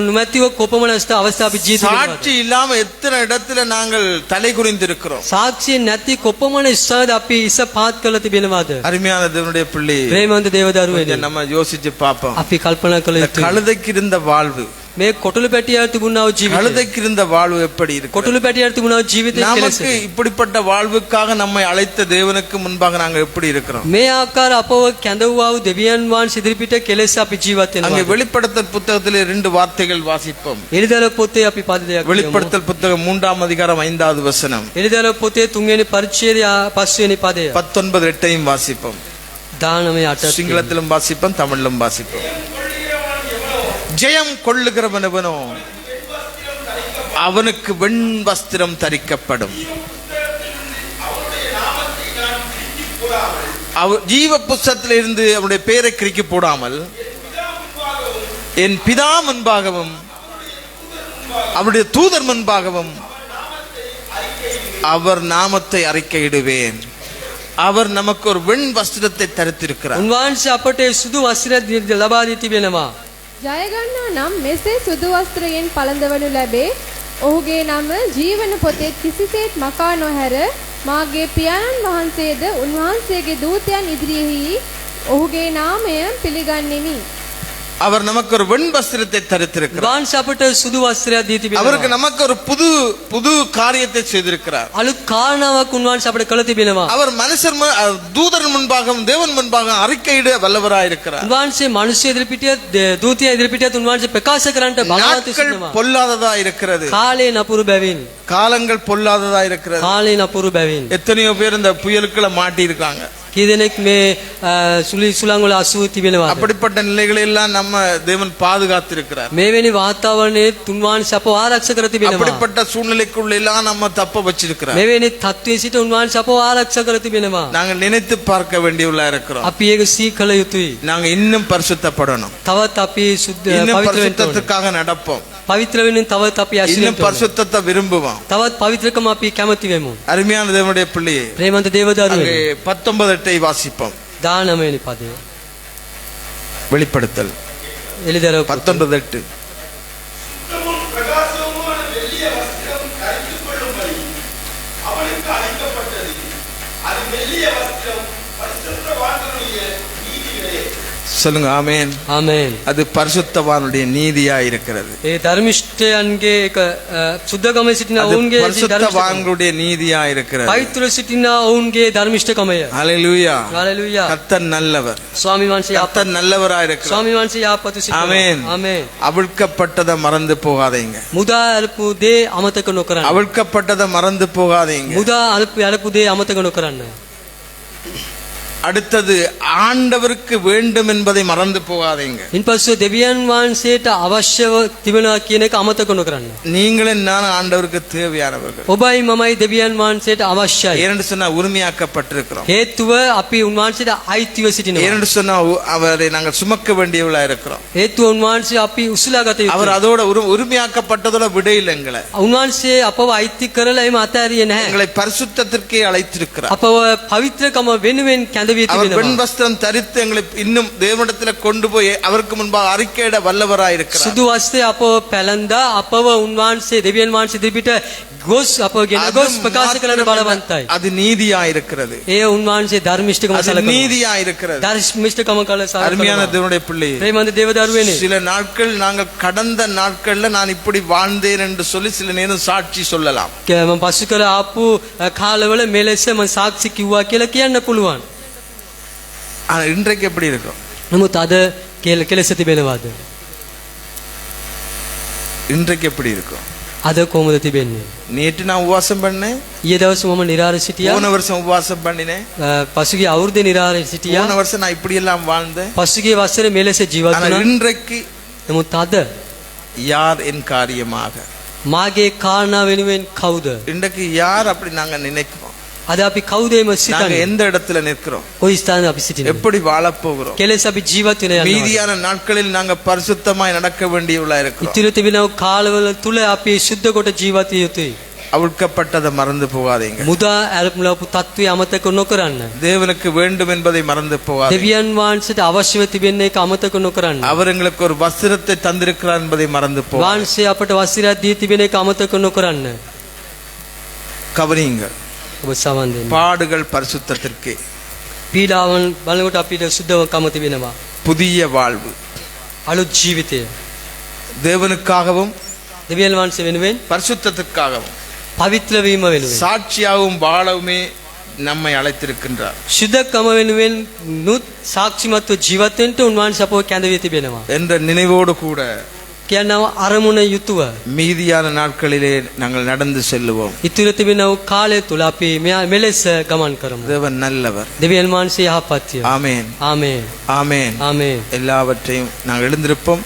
නොමැතිව කොපමණ අවස්ථා අපි ජීවිතේ சாட்சி இல்லாம எத்தனை இடத்துல நாங்கள் தலை குனிந்திருக்கிறோம். සාක්ෂිය නැති කොපමණ ස්ථානද අපි ඉස පාත් කරලා තිබෙනවද? அருமையான தேவனுடைய பிள்ளை, ප්‍රේමවන්ත දේවදරුවනේ, நம்ம யோசிச்சு பார்ப்போம். අපි කල්පනා කළ இந்த යුතුයි. கழுதைக்கு இருந்த வாழ்வு, මේ කොටළු පැටියා තිබුණා වූ ජීවිතය, கழுதைக்கு இருந்த வாழ்வு எப்படி இருக்கு? කොටළු පැටියා තිබුණා වූ ජීවිතය நமக்கு කෙලෙස. இப்படிப்பட்ட வாழ்வுக்காக நம்மை அழைத்த தேவனுக்கு முன்பாக நாங்கள் எப்படி இருக்கிறோம்? මේ ආකාර අපව කැඳවුවා වූ දෙවියන් වහන්සේ ඉදිරිපිට කෙලෙස අපි ජීවත් அங்கே වෙනවා. வெளிப்படுத்தல் புத்தகத்திலே 2 வார்த்தைகள் வாசிப்போம். එළිදල පොතේ අපි පද දෙයක් කියමු. வெளிப்படுத்தல் புத்தகம் 3ஆம் அதிகாரம் 5வது வசனம், එළිදල පොතේ 3 වෙනි පරිච්ඡේදය 5 වෙනි පදය. 19 8யும் வாசிப்போம். 19 8 சிங்களத்திலும் வாசிப்போம், தமிழிலும் வாசிப்போம். ஜெயம் கொள்ளுகிறவன் எவனோ அவனுக்கு வெண் வஸ்திரம் தரிக்கப்படும், ஜீவ புஸ்தகத்தில் இருந்து அவனுடைய பெயரை கிறுக்கி போடாமல் என் பிதா முன்பாகவும் அவருடைய தூதர் முன்பாகவும் அவர் நாமத்தை அறிக்கையிடுவேன். அவர் நமக்கு ஒரு வெண் வஸ்திரத்தை தரித்திருக்கிறார். උන්වහන්සේ අපට සුදු වස්ත්‍රය ලබා දී තිබෙනවා. ජය ගන්නා නම් මෙසේ සුදු වස්ත්‍රයෙන් පළඳවනු ලැබේ. ඔහුගේ නම ජීවන පොතේ කිසිසේත් මකා නොහැර මාගේ පියාණන් වහන්සේද උන්වහන්සේගේ දූතයන් ඉදිරියෙහි ඔහුගේ නාමය පිළිගන්නෙමි. அவர் நமக்கு ஒரு வெண் வஸ்திரத்தை தரித்திருக்கிறார். උන්වහන්සේ අපට සුදු වස්ත්‍රයක් දී அவருக்கு තිබෙනවා. நமக்கு ஒரு புது காரியத்தை செய்திருக்கிறார். අලුත් කාරණාවක් උන්වහන්සේ අපට කළ තිබෙනවා. அவர் மனுஷர் தூதர் முன்பாகவும் தேவன் முன்பாகவும் அறிக்கையிட வல்லவராயிருக்கிறார். උන්වහන්සේ මිනිස්සු ඉදිරිපිටිය දූතයා ඉදිරිපිටියත් උන්වහන්සේ ප්‍රකාශ කරන්නට බලවත් நாட்கள் සිටිනවා. பொல்லாததா இருக்கிறது, කාලේ නපුරු බැවින්, காலங்கள் பொல்லாததா இருக்கிறது. කාලේ නපුරු බැවින් எத்தனையோ பேர் இந்த புயலுக்குள்ள மாட்டி இருக்காங்க. කී දෙනෙක් මේ සුලි සුළං වල අසුව තිබෙනවාද? அப்படிப்பட்ட நிலைகளை எல்லாம் நம்ம தேவன் பாதுகாத்திருக்கிறார். මේවැනි වාතාවරණයේ උන්වහන්සේ අපව ආරක්ෂා කර තිබෙනවා. அப்படிப்பட்ட சூழ்நிலைக்குள்ள எல்லாம் நம்ம தப்ப வச்சிருக்கிறார். මෙවැනි තත්ත්වයේ සිට උන්වහන්සේ අපව ආරක්ෂා කර තිබෙනවා. நாங்க நினைத்து பார்க்க வேண்டியவளா இருக்கிறோம். අපි ඒක සීකල යුතුයි. நாங்க இன்னும் பரிசுத்தப்படணும். තවත් අපි සුද්ධ இன்னும் පවිත්‍ර වෙන්න ඕනේ. பரிசுத்தத்துக்காக நடப்போம். පවිත්‍ර වෙනින් තවත් අපි இன்னும் ඇසිරෙන්න ඕනේ. பரிசுத்தத்தை விரும்புவோம். තවත් පවිත්‍රකම අපි කැමති වෙමු. அருமையான தேவனுடைய பிள்ளையே, ප්‍රේමන්ත දේවදරුවනේ. அங்கே 19 வாசிப்போம். 19 වෙනි පදය. வெளிப்படுத்தல் එළිදරව් 19:8. சுத்தமும் பிரகாசமுமான வெள்ளிய வஸ்திரம் தரித்துக் கொள்ளும்படி அவனுக்கு அளிக்கப்பட்டது. அது வெள்ளிய வஸ்திரம் பரிசுத்தவான்களுடைய நீதிகளே. சொல்லுங்க ஆமென். ආමේන්. அது பரிசுத்தவானுடைய நீதியா இருக்கிறது. ඒ ධර්මිෂ්ඨයන්ගේ එක සුද්ධකම සිටින அது ඔවුන්ගේ பரிசுத்தவான்களுடைய நீதியா இருக்கிறது. පවිත්‍ර සිටින ඔවුන්ගේ ධර්මිෂ්ඨකමය. ஹalleluya. හalleluya. கர்த்தர் நல்லவர். ස්වාමීන් වහන්සේ கர்த்தர் நல்லவரா இருக்கிறார். ස්වාමීන් වහන්සේ යාපතු සිටිනවා. ஆமென். ආමේන්. அவிழ்க்கப்பட்டதை மறந்து போகாதீங்க. මුදා අල්පු දේ අමතක නොකරන්න. அவிழ்க்கப்பட்டதை மறந்து போகாதீங்க. මුදා අල්පු දේ අමතක නොකරන්න. அடுத்தது ஆண்டவருக்கு வேண்டும் என்பதை மறந்து போகாதீங்க. ඉන්පස්සේ දෙවියන් වහන්සේට අවශ්‍යව තිබෙනවා කියන එක අමතක නොකරන්න. நீங்களும் நான் ஆண்டவருக்கு தேவையானவர்கள். ඔබයි මමයි දෙවියන් වහන්සේට අවශ්‍යයි. ஏனென்று சொன்னா உரிமையாக்கப்பட்டிருக்கிறோம். හේතුව අපි උන්වහන්සේට අයිතිව සිටිනවා. ஏனென்று சொன்னா அவரை நாங்கள் சுமக்க வேண்டியவளா இருக்கிறோம். හේතුව උන්වහන්සේ අපි උසුලාගත அவர் යුතුයි. அதோட உரிமையாக்கப்பட்டதோட விடையில் எங்களை උන්වහන්සේ අපව අයිති කරලා එම අතහැරියේ නැහැ. எங்களை பரிசுத்தத்திற்கே அழைத்திருக்கிறார். අපව පවිත්‍රකම වෙනුවෙන් කැඳවී அவர் பெண் තිබෙනවා. வஸ்திரம் தரித்து எங்களை இன்னும் தேவனிடத்துல கொண்டு போய் அவருக்கு முன்பாக அறிக்கையிட வல்லவராய் இருக்கிறார். සුදු වස්ත්‍රය අපව පැලඳා අපව උන්වහන්සේ දෙවියන් වහන්සේ ඉදිරිපිට ගොස් අපව ගෙන அது ගොස් ප්‍රකාශ කරන්න மாத்திரமல்ல, බලවන්තයි. அது நீதியா இருக்கிறது. ඒ උන්වහන්සේ ධර්මිෂ්ඨකම அது සලකනවා. நீதியா இருக்கிறது. ධර්මිෂ්ඨකම කළ அருமையான සලකනවා. தேவனுடைய பிள்ளையே, ප්‍රේමන්ත දේවදරුවනේ. சில நாட்கள் நாங்கள் கடந்த நாட்கள்ல நான் இப்படி வாழ்ந்தேன் என்று சொல்லி சில நேரம் சாட்சி சொல்லலாம். මම පසු කර ආපු කාලවල මේ ලෙස මම සාක්ෂි කිව්වා කියලා කියන්න පුළුවන්. ஆனா இன்றைக்கு எப்படி இருக்கும்? නමුත් අද කෙලෙස තිබෙනවද? இன்றைக்கு எப்படி இருக்கும்? අද කොහොමද තිබෙන්නේ? நேற்று நான் உபவாசம் பண்ணேன். ඊයේ දවසේ මම නිරාර සිටියා. போன வருஷம் உபவாசம் பண்ணினேன். පසුගිය අවුරුද්දේ නිරාර සිටියා. போன வருஷம் நான் இப்படி எல்லாம் வாழ்ந்தேன். පසුගිය වසරේ මේ ලෙස ජීවත් ஆனா වුණා. இன்றைக்கு නමුත් අද யார் என் காரியமாக? මාගේ කාරණා වෙනුවෙන් කවුද? இன்றைக்கு யார் அப்படி நாங்க நினைக்கிறோம்? අද අපි කවුද එම நாங்க සිතන්නේ? எந்த இடத்துல நிற்கிறோம்? කොයි ස්ථානයේ අපි සිටින්නේ? எப்படி வாழப் போகிறோம்? කෙලෙස් අපි ජීවත් වෙන යනවා. மீதியான நாட்களில் நாங்க பரிசுத்தமாய் நடக்க வேண்டியவளா இருக்கிறோம். ඉතිරි තිබෙන කාලවල තුල අපි සුද්ධ කොට ජීවත් විය යුතුයි. அவிழ்க்கப்பட்டதை மறந்து போகாதீங்க. මුදා ඇරපුලපු තත්ත්වය අමතක නොකරන්න. தேவனுக்கு வேண்டும் என்பதை மறந்து போகாதீங்க. දෙවියන් වහන්සේට අවශ්‍යව තිබෙන එක අමතක නොකරන්න. அவர் எங்களுக்கு ஒரு வஸ்திரத்தை தந்திருக்கிறார் என்பதை மறந்து போகாதீங்க. වහන්සේ අපට වස්ත්‍රයක් දී තිබෙන එක අමතක නොකරන්න. கவனியுங்கள். ඔබ සවන් දෙන්න. பாடுகள் பரிசுத்தத்திற்கு, පීඩාවන් බලනකොට අපිට සුද්ධවකම තිබෙනවා. புதிய வாழ்வு, අලුත් ජීවිතය. தேவனுக்காகவும் දෙවියන් වහන්සේ වෙනුවෙන් பரிசுத்தத்திற்காகவும் පවිත්‍ර වීම වෙනුවෙන් சாட்சியாகவும் வாழவுமே நம்மை அழைத்திருக்கின்றார் සුද්ධකම වෙනුවෙන් නුත් සාක්ෂිමත්ව ජීවත් වෙන්න උන්වහන්සේ අපව කැඳවී තිබෙනවා. என்ற நினைவோடு கூட කියනවා අරමුණ යුතුව மீதியான நாட்களிலே நாங்கள் நடந்து செல்லுவோம். ඉතුරු තිබෙන කාලය තුල අපි මෙලෙස ගමන් කරමු. தேவன் நல்லவர். දෙවියන් වහන්සේ යහපත්ය. ஆமென். ආමේන්. ஆமென். ආමේන්. எல்லாவற்றையும் நாங்கள் எழுந்திருப்போம்.